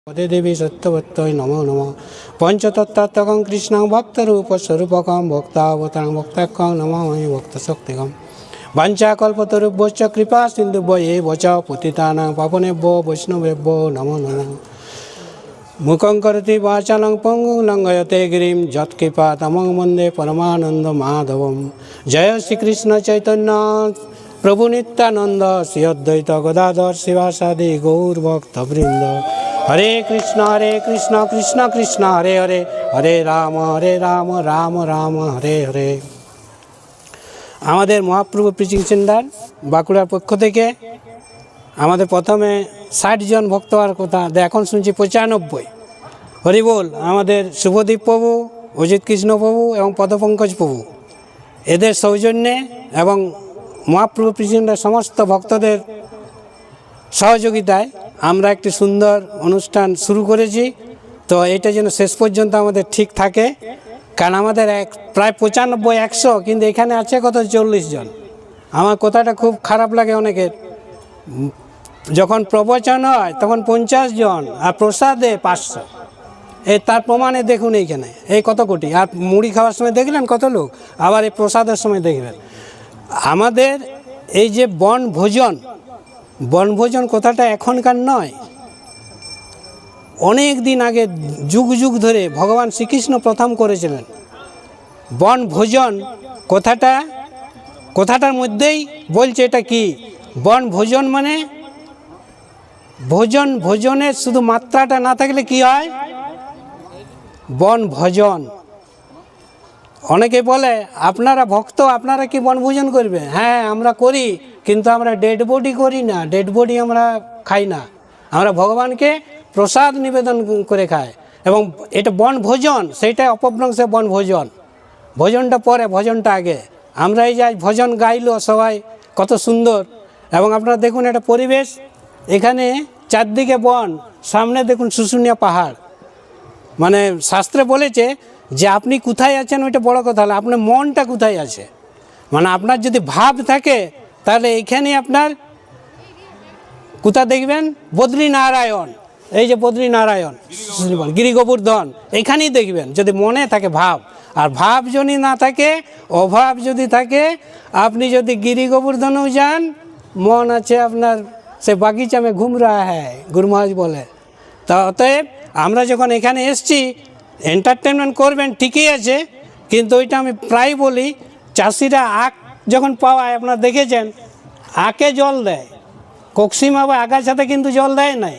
देवी सत्यवत्तय नमो नमः पंचतत्त्वात्मकं कृष्णं भक्तरूपस्वरूपकं भक्तावतारं भक्ताख्यं नमामि भक्तशक्तिकं वाञ्छाकल्पतरुभ्यश्च कृपा सिन्धुभ्येव च पतितानां पावनेभ्यो वैष्णवेभ्यो नमो नमः मुखं करोति वाचालं पङ्गुं लङ्घयते गिरिं यत्कृपातमं वन्दे परमानन्दमाधवं जय श्रीकृष्ण चैतन्य प्रभु नित्यानंद श्री अद्वैत गदाधर शिवासादि गौरभक्तवृंद हरे कृष्ण कृष्ण कृष्ण हरे हरे हरे राम राम राम हरे हरे। आमादेर महाप्रभु प्रिचिंग सेंटार बाँकुड़ार पक्ष थेके आमादेर प्रथमे 60 जन भक्त हওয়ার কথা, এখন শুনছি 95। हरि बोल। आमादेर शुभदीप प्रभु, अजित कृष्ण प्रभु एवं पदपंकज प्रभु एদের सौजन्ये एवं महाप्रभु प्रेसिडेंट समस्त भक्तদের सहयोगिताয় আমরা একটি সুন্দর অনুষ্ঠান শুরু করেছি। তো এটা যেন শেষ পর্যন্ত আমাদের ঠিক থাকে, কারণ আমাদের প্রায় 95-100, কিন্তু এখানে আছে কত 40 জন। আমার কথাটা খুব খারাপ লাগে অনেকের, যখন প্রবচন হয় তখন 50 জন আর প্রসাদে 500। এই তার প্রমাণে দেখুন এইখানে এই কত কোটি। আর মুড়ি খাওয়ার সময় দেখলেন কত লোক, আবার এই প্রসাদের সময় দেখবেন। আমাদের এই যে বনভোজন কথাটা এখনকার নয়, অনেক দিন আগে যুগ যুগ ধরে ভগবান শ্রীকৃষ্ণ প্রথম করেছিলেন। বনভোজন কথাটার মধ্যেই বলছে এটা কি বনভোজন মানে ভোজনের শুধু মাত্রাটা না থাকলে কি হয় বনভোজন। অনেকে বলে আপনারা ভক্ত, আপনারা কি বনভোজন করবে? হ্যাঁ আমরা করি, কিন্তু আমরা ডেড বডি করি না, ডেড বডি আমরা খাই না, আমরা ভগবানকে প্রসাদ নিবেদন করে খাই। এবং এটা বনভোজন, সেইটাই অপভ্রংশে বনভোজন। ভোজনটা পরে, ভজনটা আগে। আমরা এই যে ভজন গাইলো সবাই, কত সুন্দর। এবং আপনারা দেখুন এটা পরিবেশ, এখানে চারদিকে বন, সামনে দেখুন শুশুনিয়া পাহাড়। মানে শাস্ত্রে বলেছে যে আপনি কোথায় আছেন ওইটা বড় কথা হলো, আপনার মনটা কোথায় আছে। মানে আপনার যদি ভাব থাকে তাহলে এইখানে আপনার কোথা দেখবেন বদ্রীনারায়ণ, এই যে বদ্রীনারায়ণ গিরি গোবর্ধন, এখানেই দেখবেন যদি মনে থাকে ভাব। আর ভাব যদি না থাকে, অভাব যদি থাকে, আপনি যদি গিরি গোবর্ধনেও যান, মন আছে আপনার সে বাগিচা মে ঘুম রাহা হ্যায়, গুরু মহারাজ বলে। তা অতএব আমরা যখন এখানে এসছি এন্টারটেনমেন্ট করবেন ঠিকই আছে, কিন্তু ওইটা আমি প্রায় বলি, চাষিরা আখ যখন পাওয়ায় আপনারা দেখেছেন আখে জল দেয়, কক্সিমা বা আগাছাতে কিন্তু জল দেয় নাই।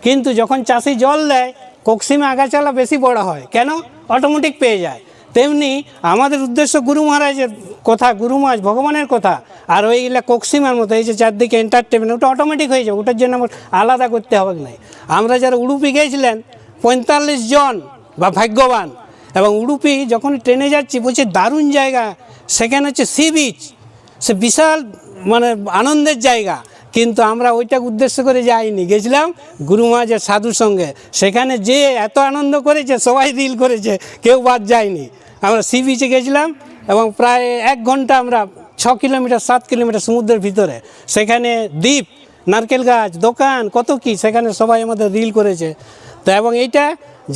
কিন্তু যখন চাষি জল দেয় কক্সিমা আগাছালা বেশি বড় হয়, কেন? অটোমেটিক পেয়ে যায়। তেমনি আমাদের উদ্দেশ্য গুরু মহারাজের কথা, গুরু মহারাজ ভগবানের কথা, আর ওইগুলা কক্সিমার মতো এই যে চারদিকে এন্টারটেনমেন্ট, ওটা অটোমেটিক হয়ে যাবে, ওটার জন্য আমার আলাদা করতে হবে না। আমরা যারা উডুপি গিয়েছিলেন 45 জন বা ভাগ্যবান, এবং উডুপি যখন ট্রেনে যাচ্ছি বলছে দারুণ জায়গা, সেখানে হচ্ছে সি বিচ, সে বিশাল মানে আনন্দের জায়গা। কিন্তু আমরা ওইটাকে উদ্দেশ্য করে যাইনি, গেছিলাম গুরু মহারাজের সাধুর সঙ্গে। সেখানে যে এত আনন্দ করেছে, সবাই রিল করেছে, কেউ বাদ যায়নি। আমরা সি বিচে গেছিলাম এবং প্রায় 1 ঘন্টা আমরা 6 কিলোমিটার 7 কিলোমিটার সমুদ্রের ভিতরে, সেখানে দ্বীপ, নারকেল গাছ, দোকান, কত কি, সেখানে সবাই আমাদের রিল করেছে। তো এবং এইটা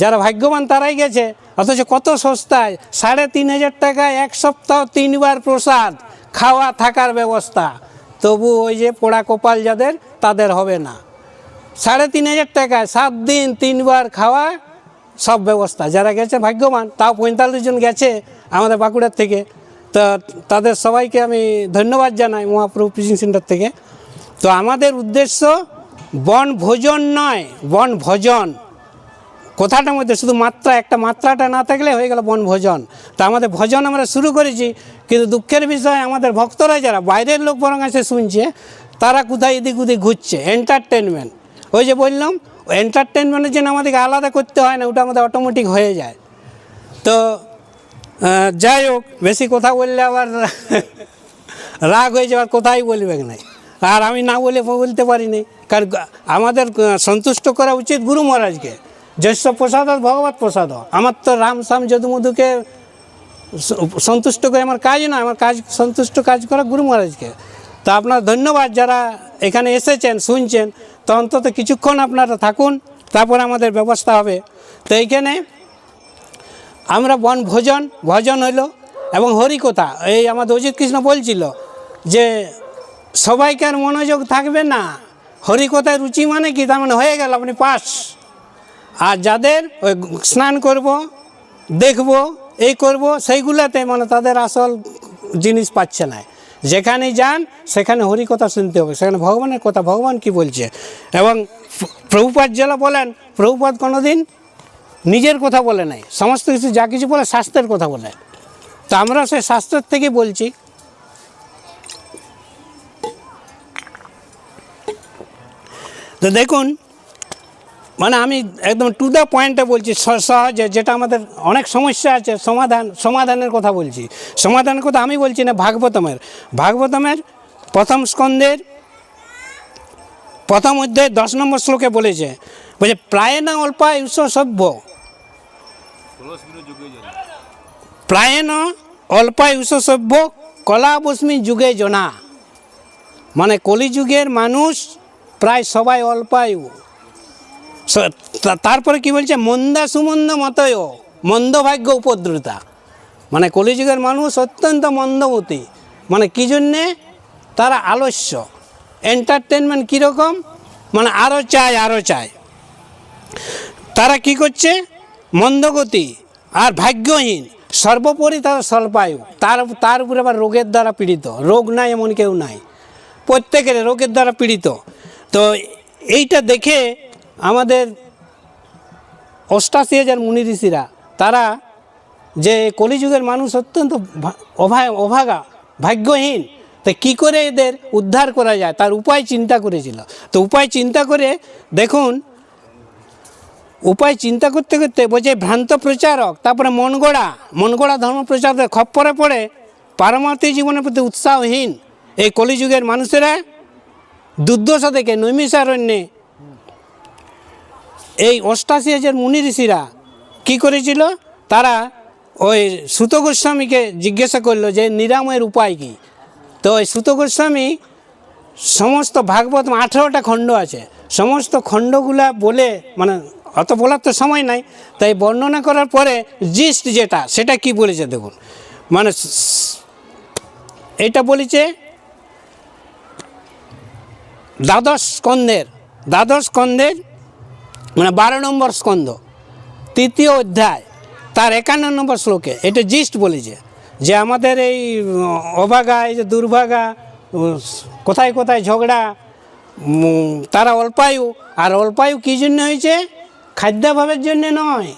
যারা ভাগ্যবান তারাই গেছে, অথচ কত সস্তায় 3500 টাকায় 1 সপ্তাহ 3 বার প্রসাদ, খাওয়া থাকার ব্যবস্থা। তবু ওই যে পোড়া কপাল যাদের, তাদের হবে না। 3500 টাকায় 7 দিন 3 বার খাওয়া, সব ব্যবস্থা। যারা গেছে ভাগ্যবান, তাও 45 জন গেছে আমাদের বাঁকুড়ার থেকে। তো তাদের সবাইকে আমি ধন্যবাদ জানাই মহাপ্রভু প্রিচিং সেন্টার থেকে। তো আমাদের উদ্দেশ্য বনভোজন নয়, বনভোজন কথাটার মধ্যে শুধু একটা মাত্রাটা না থাকলে হয়ে গেল বনভোজন। তা আমাদের ভজন আমরা শুরু করেছি, কিন্তু দুঃখের বিষয় আমাদের ভক্তরা যারা বাইরের লোক বরং এসে শুনছে, তারা কোথায় এদিক ওদিক ঘুরছে। এন্টারটেনমেন্ট, ওই যে বললাম এন্টারটেনমেন্টের জন্য আমাদেরকে আলাদা করতে হয় না, ওটা আমাদের অটোমেটিক হয়ে যায়। তো যাই হোক, বেশি কথা বললে আবার রাগ হয়ে যাওয়ার, কথাই বলবে না। আর আমি না বলতে পারিনি, কারণ আমাদের সন্তুষ্ট করা উচিত গুরু মহারাজকে। যস্য প্রসাদ ভগবত প্রসাদ। আমার তো রাম শ্যাম যদুমধুকে সন্তুষ্ট করে আমার কাজ না, আমার কাজ সন্তুষ্ট কাজ করা গুরু মহারাজকে। তো তো আপনার ধন্যবাদ যারা এখানে এসেছেন শুনছেন। তো অন্তত কিছুক্ষণ আপনারা থাকুন, তারপরে আমাদের ব্যবস্থা হবে। তো এইখানে আমরা ভজন হইল এবং হরিকথা। এই আমাদের অজিত কৃষ্ণ বলছিল যে সবাইকে আর মনোযোগ থাকবে না, হরিকথায় রুচি মানে কি, তার মানে হয়ে গেল আপনি পাস। আর যাদের ওই স্নান করব, দেখব, এই করব, সেইগুলাতে মানে তাদের আসল জিনিস পাচ্ছে না। যেখানে যান সেখানে হরিকথা শুনতে হবে, সেখানে ভগবানের কথা, ভগবান কি বলছে। এবং প্রভুপাদ যেটা বলেন, প্রভুপাদ কোনোদিন নিজের কথা বলে নাই, সমস্ত কিছু যা কিছু বলে শাস্ত্রের কথা বলে। তো আমরা সেই শাস্ত্রের থেকে বলছি। তো দেখুন, মানে আমি একদম টু দ্য পয়েন্টে বলছি, সহজে, যেটা আমাদের অনেক সমস্যা আছে সমাধানের কথা বলছি। সমাধানের কথা আমি বলছি না, ভাগবতমের প্রথম স্কন্ধের প্রথম অধ্যায় 10 নম্বর শ্লোকে বলেছে, বলছে প্রায় না অল্পায়ুষ সভ্য, প্রায় না অল্পায়ুষ সভ্য কলাবস্মি যুগে জনা। মানে কলিযুগের মানুষ প্রায় সবাই অল্পায়ু। তারপরে কি বলছে, মন্দা সুমন্দ মতয় মন্দভাগ্য উপদ্রুতা। মানে কলিযুগের মানুষ অত্যন্ত মন্দমতি। মানে কী জন্যে, তারা আলস্য, এন্টারটেনমেন্ট কীরকম, মানে আরও চায়। তারা কি করছে, মন্দগতি আর ভাগ্যহীন, সর্বোপরি তারা স্বল্পায়ু। তার উপরে আবার রোগের দ্বারা পীড়িত। রোগ নাই এমন কেউ নাই, প্রত্যেকের রোগের দ্বারা পীড়িত। তো এইটা দেখে আমাদের 88,000 মুনি ঋষিরা, তারা যে কলিযুগের মানুষ অত্যন্ত অভাগা, ভাগ্যহীন, তো কী করে এদের উদ্ধার করা যায় তার উপায় চিন্তা করেছিল। তো উপায় চিন্তা করে দেখুন, উপায় চিন্তা করতে করতে বলছে ভ্রান্ত প্রচারক, তারপরে মন গড়া ধর্ম প্রচারক খপ্পরে পড়ে পারমার্থিক জীবনের প্রতি উৎসাহহীন এই কলিযুগের মানুষেরা দুর্দশা থেকে নৈমিষারণ্যে এই 88,000 মুনি ঋষিরা কী করেছিল, তারা ওই সুত গোস্বামীকে জিজ্ঞাসা করলো যে নিরাময়ের উপায় কী। তো ওই সুত গোস্বামী সমস্ত ভাগবত 18টা খণ্ড আছে, সমস্ত খণ্ডগুলা বলে, মানে অত বলার তো সময় নাই, তাই বর্ণনা করার পরে জিস্ট যেটা, সেটা কি বলেছে দেখুন। মানে এটা বলেছে দ্বাদশ স্কন্ধের মানে 12 নম্বর স্কন্ধ 3য় অধ্যায় তার 51 নম্বর শ্লোকে এটা জিস্ট বলেছে যে আমাদের এই অভাগা, এই যে দুর্ভাগা, কোথায় কোথায় ঝগড়া, তারা অল্পায়ু। আর অল্পায়ু কী জন্য হয়েছে, খাদ্যাভাবের জন্য নয়,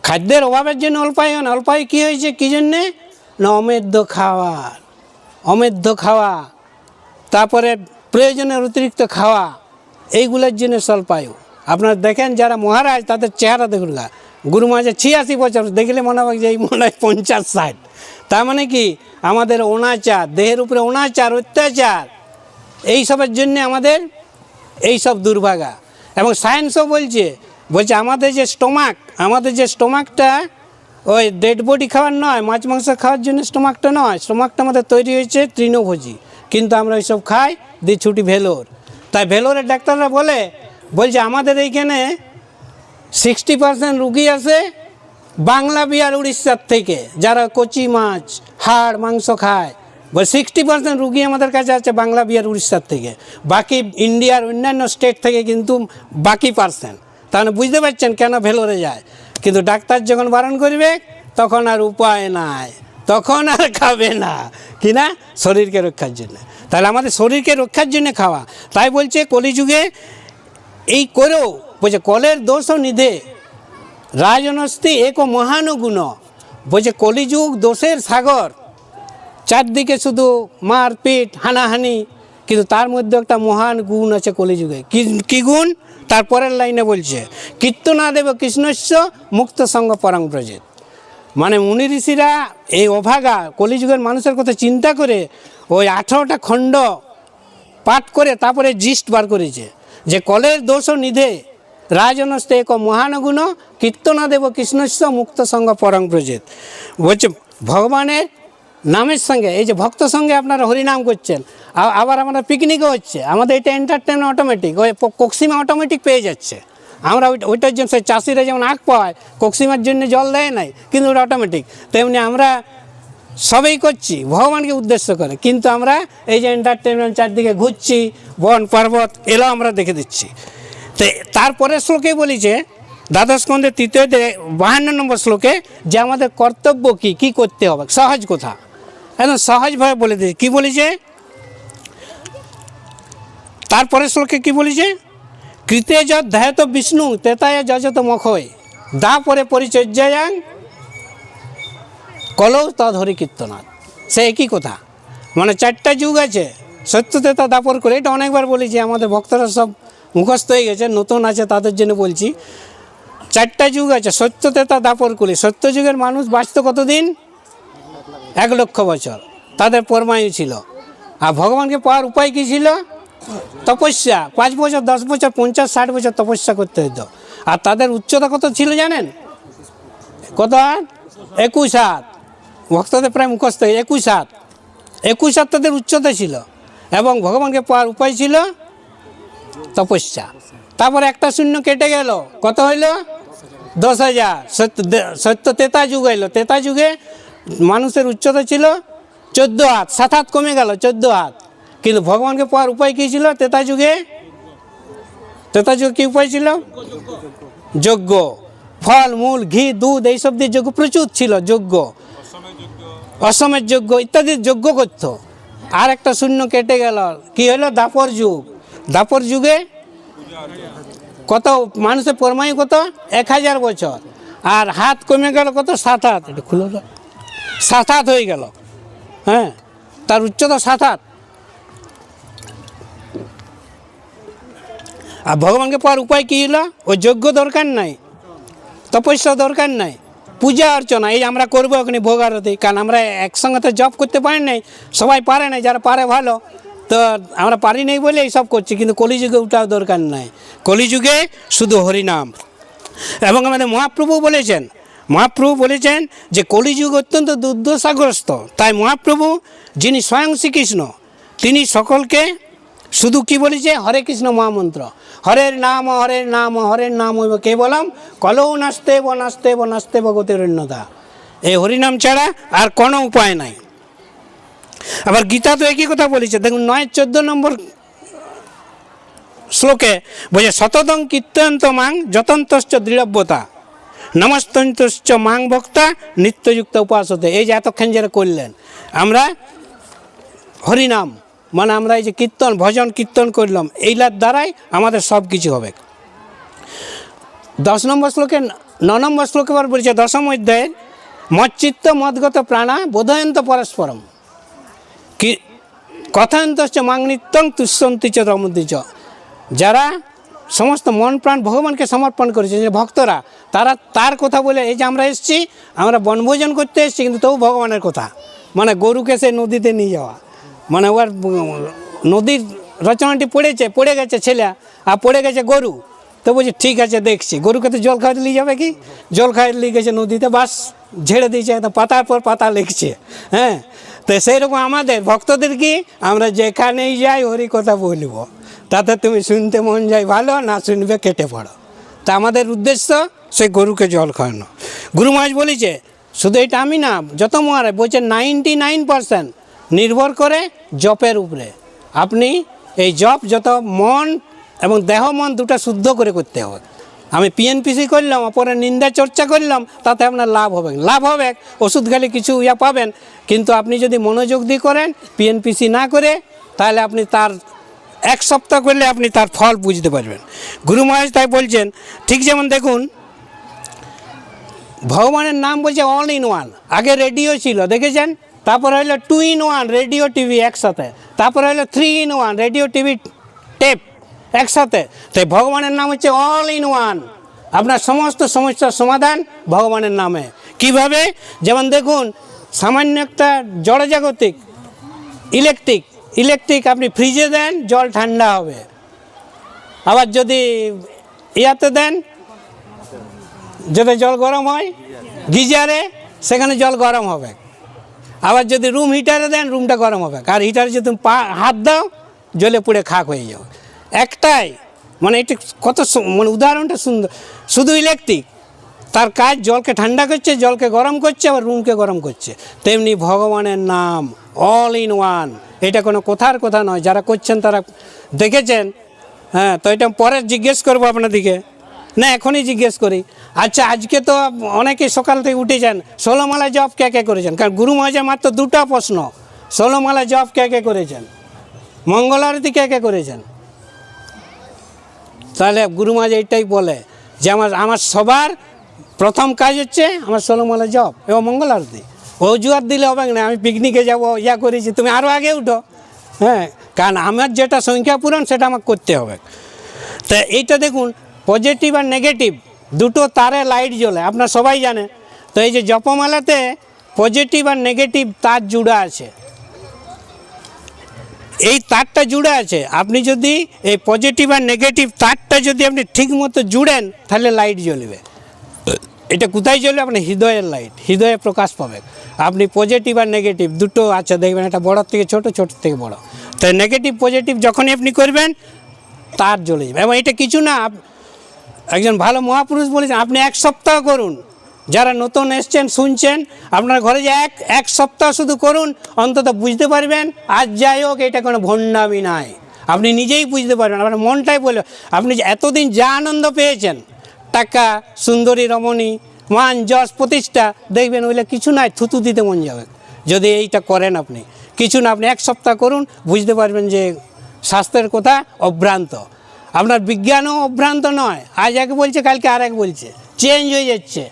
খাদ্যের অভাবের জন্য অল্পায়ু না। অল্পায়ু কী হয়েছে, কী জন্যে না, অমেদ্য খাওয়া, তারপরে প্রয়োজনের অতিরিক্ত খাওয়া, এইগুলোর জন্য স্বল্পায়ু। আপনারা দেখেন যারা মহারাজ, তাদের চেহারা দেখুন, গুরু মহারাজের 86 বছর, দেখলে মনে হয় যে এই মনে হয় 50-60। তার মানে কি, আমাদের অনাচার, দেহের উপরে অনাচার, অত্যাচার, এইসবের জন্যে আমাদের এইসব দুর্ভাগা। এবং সায়েন্সও বলছে আমাদের যে স্টোমাকটা ওই ডেড বডি খাওয়ার নয়, মাছ মাংস খাওয়ার জন্য স্টোমাকটা নয়, স্টোমাকটা আমাদের তৈরি হয়েছে তৃণভোজী, কিন্তু আমরা ওইসব খাই, দিই ছুটি ভেলোর। তাই ভেলোরের ডাক্তাররা বলছে আমাদের এইখানে 60% রুগী আসে বাংলা, বিহার, উড়িষ্যার থেকে, যারা কচি মাছ, হাড় মাংস খায়। 60% রুগী আমাদের কাছে আছে বাংলা, বিহার, উড়িষ্যার থেকে। বাকি ইন্ডিয়ার অন্যান্য স্টেট থেকে কিন্তু বাকি পার্সেন্ট। তাহলে বুঝতে পারছেন কেন ভেলোরে যায়। কিন্তু ডাক্তার যখন বারণ করবে তখন আর উপায় নাই, তখন আর খাবে না, কি না, শরীরকে রক্ষার জন্য। তাহলে আমাদের শরীরকে রক্ষার জন্য খাওয়া। তাই বলছে কলিযুগে এই করেও বলছে কলের দোষ নিধে রাজনস্তি এক মহানুগুণ। বলছে কলিযুগ দোষের সাগর, চারদিকে শুধু মারপিট, হানাহানি, কিন্তু তার মধ্যে একটা মহান গুণ আছে কলিযুগে। কি গুণ, তারপরের লাইনে বলছে কীর্তনাদেব কৃষ্ণস্য মুক্ত সঙ্গ পরং ব্রজেত। মানে মুনি ঋষিরা এই অভাগা কলিযুগের মানুষের কথা চিন্তা করে ওই 18টা খণ্ড পাঠ করে তারপরে জিস্ট বার করেছে যে কলের দোষ নিধে রাজনস্তে এক মহানগুণ কীর্তনাদেব কৃষ্ণস্য মুক্ত সঙ্গ পরং ব্রজেত। বলছে ভগবানের নামের সঙ্গে এই যে ভক্ত সঙ্গে আপনারা হরিনাম করছেন, আবার আমরা পিকনিকও হচ্ছে, আমাদের এটা এন্টারটেনমেন্ট অটোমেটিক, ওই কক্সিমা অটোমেটিক পেয়ে যাচ্ছে। আমরা ওইটার জন্য সেই চাষিরা যেমন আখ পায়, কক্সিমার জন্য জল দেয় নাই, কিন্তু ওটা অটোমেটিক, তেমনি আমরা সবই করছি ভগবানকে উদ্দেশ্য করে, কিন্তু আমরা এই যে এন্টারটেনমেন্ট চারদিকে ঘুরছি, বন পর্বত এলো আমরা দেখে দিচ্ছি। তো তারপরের শ্লোকে বলি যে দ্বাদশ স্কন্ধের 52 নম্বর শ্লোকে যে আমাদের কর্তব্য কী করতে হবে, সহজ কথা, একদম সহজভাবে বলে দিই। কী বলেছে তারপরের শ্লোকে, কী বলেছে? কৃতে যত ধ্যায়ত বিষ্ণু তেতায় যজত মখয় দা পরে পরিচর্যাং কলৌ তদ হরি কীর্তনাথ। সে একই কথা, মানে 4টা যুগ আছে, সত্য তেতা দাপর করে, এটা অনেকবার বলেছি, আমাদের ভক্তরা সব মুখস্থ হয়ে গেছে, নতুন আছে তাদের জন্য বলছি। 4টা যুগ আছে, সত্য তেতা দাপর কুলি। সত্য যুগের মানুষ বাঁচত কতদিন? 1 লক্ষ বছর, তাদের পরমায়ু ছিল। আর ভগবানকে পাওয়ার উপায় কী ছিল? তপস্যা। 5 বছর 10 বছর 50 60 বছর তপস্যা করতে হতো। আর তাদের উচ্চতা কত ছিল জানেন? কত? 21 হাত। ভক্তদের প্রায় মুখস্থ 21 হাত, 21 হাত তাদের উচ্চতা ছিল, এবং ভগবানকে পাওয়ার উপায় ছিল তপস্যা। তারপর একটা শূন্য কেটে গেল, কত হইল? 10,000। সত্য তেতা যুগ হইল, তেতা যুগে মানুষের উচ্চতা ছিল 14 হাত, 7 হাত কমে গেল, 14 হাত। কিন্তু ভগবানকে পাওয়ার উপায় কী ছিল তেতা যুগে? তেতা যুগে কী উপায় ছিল? যজ্ঞ, ফল মূল ঘি দুধ এইসব দিয়ে যজ্ঞ প্রচুর ছিল, যজ্ঞ, অসমের যজ্ঞ ইত্যাদি যজ্ঞ করত। আর একটা শূন্য কেটে গেল, কি হলো? দাপর যুগ। দাপর যুগে কত মানুষের পরমায়ু কত? 1000 বছর। আর হাত কমে গেল কত? 7 হাত। এটা খুলে 7 হাত হয়ে গেল, হ্যাঁ, তার উচ্চতা 7 হাত। আর ভগবানকে পাওয়ার উপায় কী হলো? ওই যজ্ঞ দরকার নাই, তপস্যা দরকার নাই, পূজা অর্চনা এই আমরা করবো ওখানে ভোগ আরতি। কারণ আমরা একসঙ্গে তো জব করতে পারি নাই, সবাই পারে নাই, যারা পারে ভালো, তো আমরা পারি নাই বলে এইসব করছি। কিন্তু কলিযুগে ওটাও দরকার নাই, কলিযুগে শুধু হরিনাম। এবং আমাদের মহাপ্রভু বলেছেন যে কলিযুগ অত্যন্ত দুর্দশাগ্রস্ত। তাই মহাপ্রভু যিনি স্বয়ং শ্রীকৃষ্ণ, তিনি সকলকে শুধু কি বলেছে? হরে কৃষ্ণ মহামন্ত্র, হরের নাম হরের নাম হরের নাম হইব কেবলম কলৌ নাস্তেব নাস্তেব নাস্তেব গতিরণ্যতা। এই হরিনাম ছাড়া আর কোনো উপায় নাই। আবার গীতা তো একই কথা বলেছে, দেখুন 9-14 নম্বর শ্লোকে বলছে শতদং কীর্তন্ত মাং যতন্তশ্চ দৃঢ়ব্যতা নমস্তন্তশ্চ মাং ভক্তা নিত্যযুক্ত উপাসতে। এই যে এতক্ষণ যারা করলেন আমরা হরিনাম, মানে আমরা এই যে কীর্তন ভজন কীর্তন করলাম, এইটার দ্বারাই আমাদের সব কিছু হবে। 10 নম্বর শ্লোকে 9 নম্বর শ্লোকে আবার বলছে 10ম অধ্যায়ের মচ্চিত্ত মদগত প্রাণা বোধয়ন্ত পরস্পরম কি কথায়ন্তশ্চ মাং নিত্যং তুষ্যন্তি চ রমন্তি চ। যারা সমস্ত মন প্রাণ ভগবানকে সমর্পণ করেছে, যে ভক্তরা, তারা তার কথা বলে, এই যে আমরা এসেছি, আমরা বনভোজন করতে এসেছি, কিন্তু তবু ভগবানের কথা, মানে গরুকে সে নদীতে নিয়ে যাওয়া, মানে ওর নদীর রচনাটি পড়ে গেছে ছেলে, আর পড়ে গেছে গরু, তো বলছি ঠিক আছে দেখছি, গরুকে তো জল খাওয়াতে নিয়ে যাবে কি? জল খাওয়াতে নিয়ে গেছে নদীতে, বাস ঝেড়ে দিয়েছে, একদম পাতার পর পাতা লিখছে। হ্যাঁ, তো সেই রকম আমাদের ভক্তদের কি, আমরা যেখানেই যাই হরি কথা বলব, তাতে তুমি শুনতে মন যায় ভালো, না শুনবে কেটে পড়ো। তা আমাদের উদ্দেশ্য সেই গরুকে জল খাওয়ানো। গুরু মহারাজ বলেছে, শুধু এটা আমি না, যত মহারাজ বলছে 99% নির্ভর করে জপের উপরে। আপনি এই জপ যত মন এবং দেহ মন দুটো শুদ্ধ করে করতে হবে। আমি পিএনপিসি করলাম, অপরের নিন্দা চর্চা করলাম, তাতে আপনার লাভ হবে, ওষুধ খেলে কিছু পাবেন, কিন্তু আপনি যদি মনোযোগ দিয়ে করেন, পিএনপিসি না করে, তাহলে আপনি তার 1 সপ্তাহ করলে আপনি তার ফল বুঝতে পারবেন। গুরু মহারাজ তাই বলছেন, ঠিক যেমন দেখুন ভগবানের নাম বলছে অল ইন ওয়ান। আগে রেডিও ছিল, দেখেছেন, তারপর হইলো 2 in 1 রেডিও টিভি একসাথে, তারপর হইলো 3 in 1 রেডিও টিভি টেপ একসাথে। তাই ভগবানের নাম হচ্ছে অল ইন ওয়ান। আপনার সমস্ত সমস্যার সমাধান ভগবানের নামে। কিভাবে? যেমন দেখুন, সামান্য একটা জড়জাগতিক ইলেকট্রিক আপনি ফ্রিজে দেন, জল ঠান্ডা হবে। আবার যদি ইয়াতে দেন, যাতে জল গরম হয়, গিজারে, সেখানে জল গরম হবে। আবার যদি রুম হিটারে দেন রুমটা গরম হবে, আর হিটারে যদি তুমি হাত দাও জ্বলে পুড়ে খাক হয়ে যাবে। একটাই মানে এটা কত মানে উদাহরণটা সুন্দর। শুধু ইলেকট্রিক, তার কাজ জলকে ঠান্ডা করছে, জলকে গরম করছে, আবার রুমকে গরম করছে। তেমনি ভগবানের নাম অল ইন ওয়ান, এটা কোনো কথার কথা নয়। যারা করছেন তারা দেখেছেন। হ্যাঁ, তো এটা পরে জিজ্ঞেস করবো আপনাদিকে, না এখনই জিজ্ঞেস করি। আচ্ছা, আজকে তো অনেকে সকাল থেকে উঠেছেন, 16 মালা জপ কে কে করেছেন? কারণ গুরু মহারাজের মাত্র 2টা প্রশ্ন, 16 মালা জপ কে কে করেছেন, মঙ্গল আরতি কে কে করেছেন? তাহলে গুরু মহারাজ এইটাই বলে যে আমার সবার প্রথম কাজ হচ্ছে আমার 16 মালা জপ এবং মঙ্গল আরতি। অজুহাত দিলে হবে না, আমি পিকনিকে যাবো ইয়া করেছি, তুমি আরও আগে উঠো। হ্যাঁ, কারণ আমার যেটা সংখ্যা পূরণ সেটা আমাকে করতে হবে। তা এইটা দেখুন, পজিটিভ আর নেগেটিভ দুটো তারে লাইট জ্বলে, আপনার সবাই জানে। তো এই যে জপমালাতে পজিটিভ আর নেগেটিভ তার জুড়া আছে, এই তারটা জুড়ে আছে। আপনি যদি এই পজিটিভ আর নেগেটিভ তারটা যদি আপনি ঠিক মতো জুড়েন তাহলে লাইট জ্বলবে। এটা কোথায় জ্বলবে? আপনার হৃদয়ের লাইট, হৃদয়ে প্রকাশ পাবে। আপনি পজিটিভ আর নেগেটিভ দুটো আছে দেখবেন, এটা বড়োর থেকে ছোট, ছোটোর থেকে বড়ো। তাই নেগেটিভ পজিটিভ যখনই আপনি করবেন তার জ্বলে যাবে। এবং এটা কিছু না, একজন ভালো মহাপুরুষ বলেছেন আপনি 1 সপ্তাহ করুন। যারা নতুন এসছেন শুনছেন, আপনার ঘরে যে এক সপ্তাহ শুধু করুন, অন্তত বুঝতে পারবেন আজ যাই হোক এটা কোনো ভণ্ডামি নাই। আপনি নিজেই বুঝতে পারবেন, আপনার মনটাই বলবে। আপনি যে এতদিন যা আনন্দ পেয়েছেন, টাকা, সুন্দরী রমণী, মান, যশ, প্রতিষ্ঠা, দেখবেন ওইলে কিছু নাই, থুতু দিতে মন যাবে যদি এইটা করেন। আপনি কিছু না, আপনি 1 সপ্তাহ করুন, বুঝতে পারবেন যে শাস্ত্রের কথা অভ্রান্ত। আপনার বিজ্ঞানও অভ্রান্ত নয়, আজ এক বলছে কালকে আর এক বলছে, চেঞ্জ হয়ে যাচ্ছে।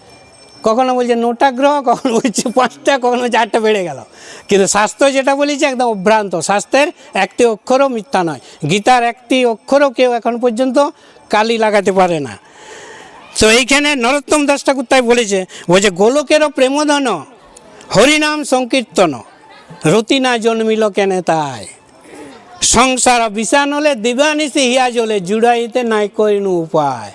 কখনো বলছে 9টা গ্রহ, কখনো বলছে 5টা, কখনো 4টা বেড়ে গেল। কিন্তু শাস্ত্র যেটা বলেছে একদম অভ্রান্ত। শাস্ত্রের একটি অক্ষরও মিথ্যা নয়, গীতার একটি অক্ষরও কেউ এখন পর্যন্ত কালি লাগাতে পারে না। তো এইখানে নরোত্তম দাস ঠাকুর তাই বলেছে, গোলকেরও প্রেমধন হরিনাম সংকীর্তন, রতি না জন্মিল কেনে তাই, সংসার বিষান হলে দিবানিশি হিয়া জ্বলে, জুড়াইতে নাই কইনু উপায়।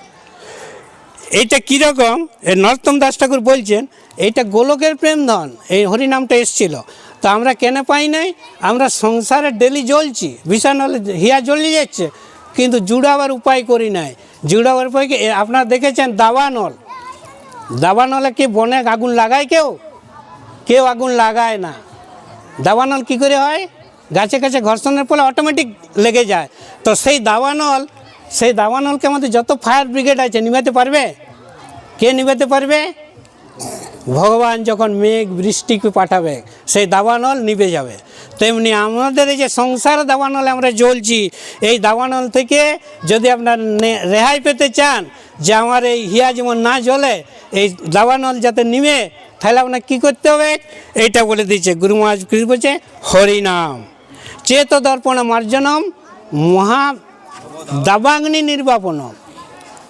এইটা কীরকম? নরোত্তম দাস ঠাকুর বলছেন এইটা গোলকের প্রেমধন, এই হরিনামটা এসছিল। তো আমরা কেন পাই নাই? আমরা সংসারে ডেলি জ্বলছি, বিষান হলে হিয়া জ্বলে যাচ্ছে, কিন্তু জুড়াবার উপায় করি নাই। জুড়াবার উপায় কি? আপনারা দেখেছেন দাবানল, দাবানলে কি বনে আগুন লাগায়? কেউ আগুন লাগায় না। দাবানল কি করে হয়? গাছে গাছে ঘর্ষণের ফলে অটোমেটিক লেগে যায়। তো সেই দাবানলকে আমাদের যত ফায়ার ব্রিগেড আছে নিভাতে পারবে? কে নিভাতে পারবে? ভগবান যখন মেঘ বৃষ্টিকে পাঠাবে সেই দাবানল নিভে যাবে। তেমনি আমাদের এই যে সংসার দাবানলে আমরা জ্বলছি, এই দাবানল থেকে যদি আপনার রেহাই পেতে চান, যে আমার এই হিয়া যেমন না জ্বলে, এই দাবানল যাতে নিভে, তাহলে আপনার কী করতে হবে? এইটা বলে দিচ্ছে গুরু মহারাজ। কী বলছে? হরিনাম চেত দর্পণ মার্জনম মহা দাবাগ্নি নির্বাপনম।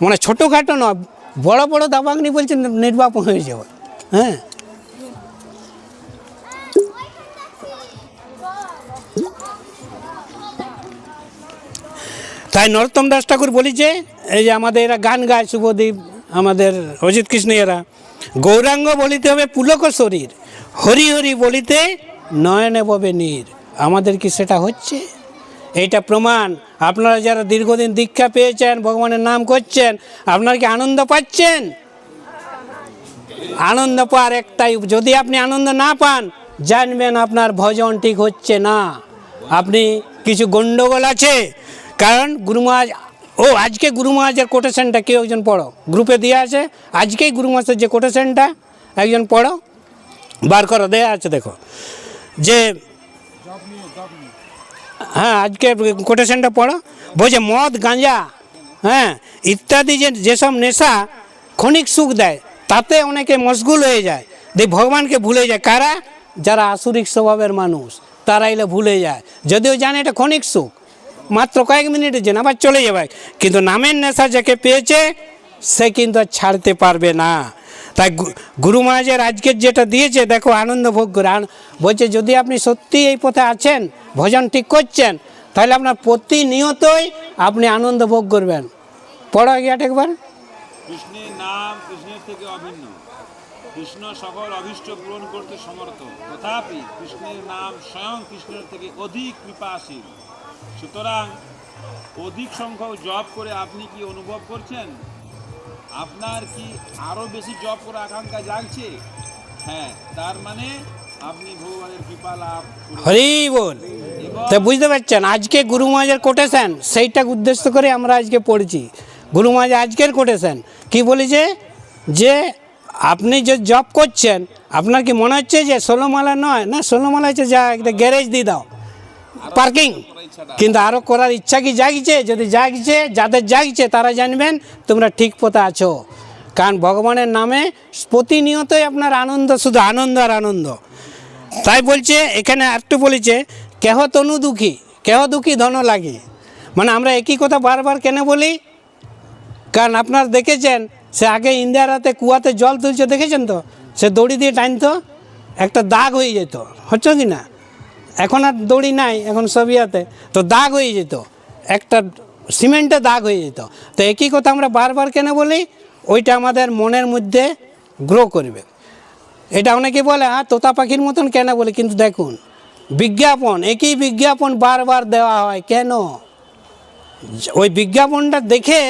মানে ছোটোখাটো নয়, বড় বড় দাবাগ্নি বলছে নির্বাপন হয়ে যাবে। হ্যাঁ, তাই নরোত্তম দাস ঠাকুর বলেছে, এই যে আমাদের এরা গান গায়, শুভদীপ, আমাদের অজিত কৃষ্ণ, এরা গৌরাঙ্গ বলিতে হবে পুলক শরীর, হরি হরি বলিতে নয়নে ববে নীর। আমাদের কি সেটা হচ্ছে? এইটা প্রমাণ। আপনারা যারা দীর্ঘদিন দীক্ষা পেয়েছেন, ভগবানের নাম করছেন, আপনারা কি আনন্দ পাচ্ছেন? আনন্দ পাওয়ার একটাই, যদি আপনি আনন্দ না পান, জানবেন আপনার ভজন ঠিক হচ্ছে না, আপনি কিছু গণ্ডগোল আছে। কারণ গুরু মহারাজ, আজকে গুরু মহারাজের কোটেশনটা কেউ একজন পড়ো, গ্রুপে দেওয়া আছে। আজকেই গুরু মহারাজের যে কোটেশনটা একজন পড়ো, বার করো, দেওয়া আছে দেখো। যে হ্যাঁ, আজকে কোটেশনটা পড়ো। বলছে মদ, গাঁজা, হ্যাঁ ইত্যাদি যেসব নেশা ক্ষণিক সুখ দেয়, তাতে অনেকে মশগুল হয়ে যায়, ভগবানকে ভুলে যায়। কারা? যারা আসুরিক স্বভাবের মানুষ, তারা এলে ভুলে যায়, যদিও জানে এটা ক্ষণিক সুখ, মাত্র কয়েক মিনিটের জন্য, আবার চলে যাবে। কিন্তু নামের নেশা যাকে পেয়েছে সে কিন্তু আর ছাড়তে পারবে না। তাই গুরু মহারাজের আজকের যেটা দিয়েছে দেখো, আনন্দ ভোগ করে। বলছে যদি আপনি সত্যি এই পথে আছেন, ভজন ঠিক করছেন, তাহলে আপনার প্রতিনিয়তই আপনি আনন্দ ভোগ করবেন। পড়ো গিয়ে একবার। কৃষ্ণের নাম কৃষ্ণের থেকে অভিন্ন, কৃষ্ণ সকল অভীষ্ট পূরণ করতে সমর্থ, তথাপি কৃষ্ণের নাম স্বয়ং কৃষ্ণের থেকে অধিক কৃপাশীল। সুতরাং অধিক সংখ্যক জপ করে আপনি কি অনুভব করছেন? আপনার কি আরও বেশি জপ করার আকাঙ্ক্ষা জাগছে? হ্যাঁ, তার মানে আপনি ভগবানের কৃপা লাভ করুন। হরি বল। তো বুঝতে পারছেন, আজকে গুরু মহারাজের কোটেশন, সেইটা উদ্দেশ্য করে আমরা আজকে পড়ছি। গুরু মহারাজ আজকের কোটেশন কি বলেছে, যে আপনি যে জব করছেন, আপনার কি মনে হচ্ছে যে 16 মালা নয়, না 16 মালা হচ্ছে যা একটা গ্যারেজ দিয়ে দাও, পার্কিং। কিন্তু আরও করার ইচ্ছা কি জাগছে? যদি জাগছে, যাদের জাগছে তারা জানবেন তোমরা ঠিক পথে আছো। কারণ ভগবানের নামে প্রতিনিয়তই আপনার আনন্দ, শুধু আনন্দ আর আনন্দ। তাই বলছে এখানে একটু বলেছে, কেহ তনু দুঃখী, কেহ দুঃখী ধন লাগে। মানে আমরা একই কথা বারবার কেন বলি? কারণ আপনার দেখেছেন, সে আগে ইন্দিরাতে কুয়াতে জল তুলছে, দেখেছেন তো, সে দড়ি দিয়ে টানতো, একটা দাগ হয়ে যেত, হচ্ছে কি না? এখন আর দড়ি নাই, এখন সব ইয়াতে, তো দাগ হয়ে যেত, একটা সিমেন্টে দাগ হয়ে যেত। তো একই কথা আমরা বারবার কেন বলি? ওইটা আমাদের মনের মধ্যে গ্রো করবে। এটা অনেকে বলে হ্যাঁ তোতা পাখির মতন কেন বলে, কিন্তু দেখুন বিজ্ঞাপন, একই বিজ্ঞাপন বারবার দেওয়া হয় কেন? ওই বিজ্ঞাপনটা দেখে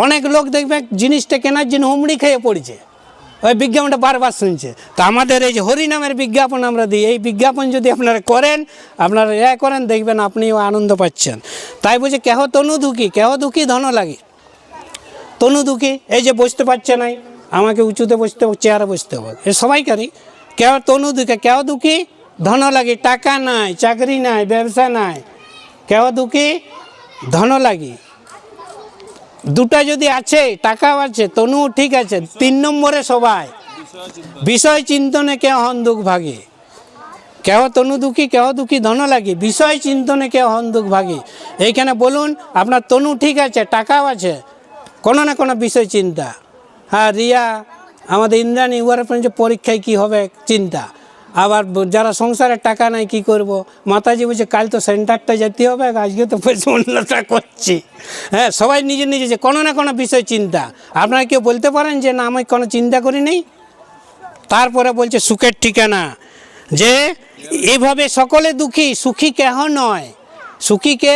অনেক লোক দেখবে জিনিসটা কেনার জন্য হুমড়ি খেয়ে পড়েছে, ওই বিজ্ঞাপনটা বারবার শুনছে। তো আমাদের এই যে হরিনামের বিজ্ঞাপন আমরা দিই, এই বিজ্ঞাপন যদি আপনারা করেন, আপনারা করেন, দেখবেন আপনিও আনন্দ পাচ্ছেন। তাই বলছে কেহ তনু দুঃখী, কেহ দুঃখী ধন লাগে। তনু দুঃখী, এই যে বসতে পারছে নাই, আমাকে উঁচুতে বসতে হবে, চেয়ারে বসতে হবে, এ সবাইকারই। কেউ তনু দুঃখী, কেউ দুঃখী ধন লাগে, টাকা নাই, চাকরি নাই, ব্যবসা নাই, কেউ দুঃখী ধন লাগি। দুটা যদি আছে, টাকাও আছে, তনু ঠিক আছে, 3 নম্বরে সবাই বিষয় চিন্তনে কেউ হন দুঃখ ভাগে। কেহ তনু দুঃখী, কেহ দুঃখী ধন লাগে, বিষয় চিন্তনে কেউ হন দুঃখ ভাগে। এইখানে বলুন আপনার তনু ঠিক আছে, টাকাও আছে, কোনো না কোনো বিষয় চিন্তা। হ্যাঁ, রিয়া আমাদের ইন্দ্রাণী, উয়ার যে পরীক্ষায় কী হবে চিন্তা। আবার যারা সংসারের টাকা নাই কি করব, মাতাজি বলছে কাল তো সেন্টারটা যেতে হবে, আজকে তো পয়সা অন্যটা করছি। হ্যাঁ, সবাই নিজে নিজে যে কোনো না কোনো বিষয় চিন্তা। আপনারা কেউ বলতে পারেন যে না আমি কোনো চিন্তা করি নেই? তারপরে বলছে সুখের ঠিকানা, যে এইভাবে সকলে দুঃখী, সুখী কেহ নয়। সুখীকে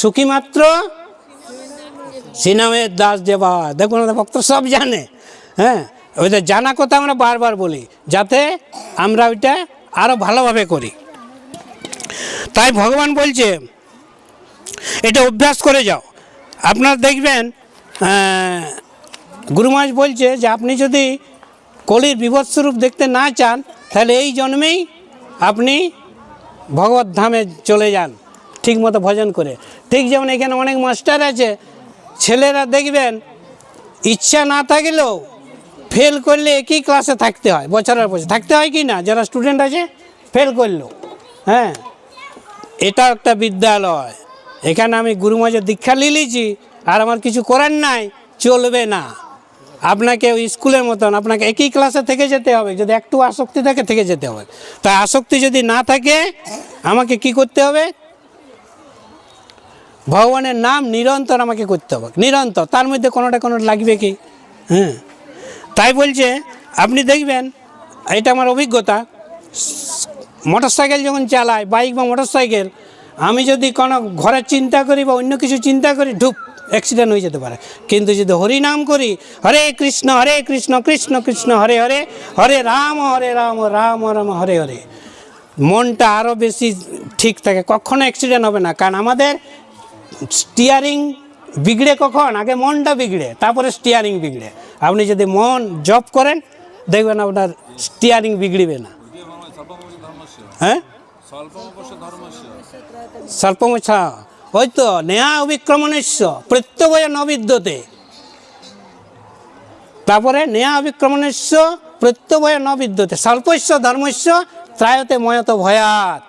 সুখী মাত্র সিনামের দাস যে বাবা। দেখুন ভক্ত সব জানে। হ্যাঁ, ওইটা জানা কথা আমরা বারবার বলি, যাতে আমরা ওইটা আরও ভালোভাবে করি। তাই ভগবান বলছে এটা অভ্যাস করে যাও। আপনার দেখবেন গুরু মহারাজ বলছে যে আপনি যদি কলির বিভৎস্বরূপ দেখতে না চান, তাহলে এই জন্মেই আপনি ভগবত ধামে চলে যান ঠিক মতো ভজন করে। ঠিক যেমন এখানে অনেক মাস্টার আছে, ছেলেরা দেখবেন ইচ্ছা না থাকলেও ফেল করলে একই ক্লাসে থাকতে হয়, বছরের বছর থাকতে হয় কি না? যারা স্টুডেন্ট আছে ফেল করলো, হ্যাঁ, এটা একটা বিদ্যালয়। এখানে আমি গুরু মহারাজের দীক্ষা নিয়েছি আর আমার কিছু করার নাই, চলবে না। আপনাকে ওই স্কুলের মতন আপনাকে একই ক্লাসে থেকে যেতে হবে। যদি একটু আসক্তি থাকে থেকে যেতে হবে। তাই আসক্তি যদি না থাকে, আমাকে কি করতে হবে? ভগবানের নাম নিরন্তর আমাকে করতে হবে, নিরন্তর। তার মধ্যে কোনোটা কোনো লাগবে কি? হ্যাঁ, তাই বলছে আপনি দেখবেন, এটা আমার অভিজ্ঞতা, মোটর সাইকেল যখন চালাই, বাইক বা মোটর সাইকেল, আমি যদি কোনো ঘরের চিন্তা করি বা অন্য কিছু চিন্তা করি, ঢুক অ্যাক্সিডেন্ট হয়ে যেতে পারে। কিন্তু যদি হরি নাম করি, হরে কৃষ্ণ কৃষ্ণ কৃষ্ণ হরে হরে, হরে রাম রাম রাম হরে হরে, মনটা আরও বেশি ঠিক থাকে, কখনো অ্যাক্সিডেন্ট হবে না। কারণ আমাদের স্টিয়ারিং বিগড়ে কখন? আগে মনটা বিগড়ে, তারপরে স্টিয়ারিং বিগড়ে। আপনি যদি মন জপ করেন, দেখবেন আপনার স্টিয়ারিং বিগড়বে না। হ্যাঁ, স্বল্পমোচ্ছা, ওই তো নেহা অবিক্রমণস্য প্রত্যবয় নবিদ্যতে। তারপরে নেহা অবিক্রমণস্য প্রত্যবয় নবিদ্যতে, স্বল্পস্য ধর্মস্য ত্রায়তে ময়ত ভয়াত।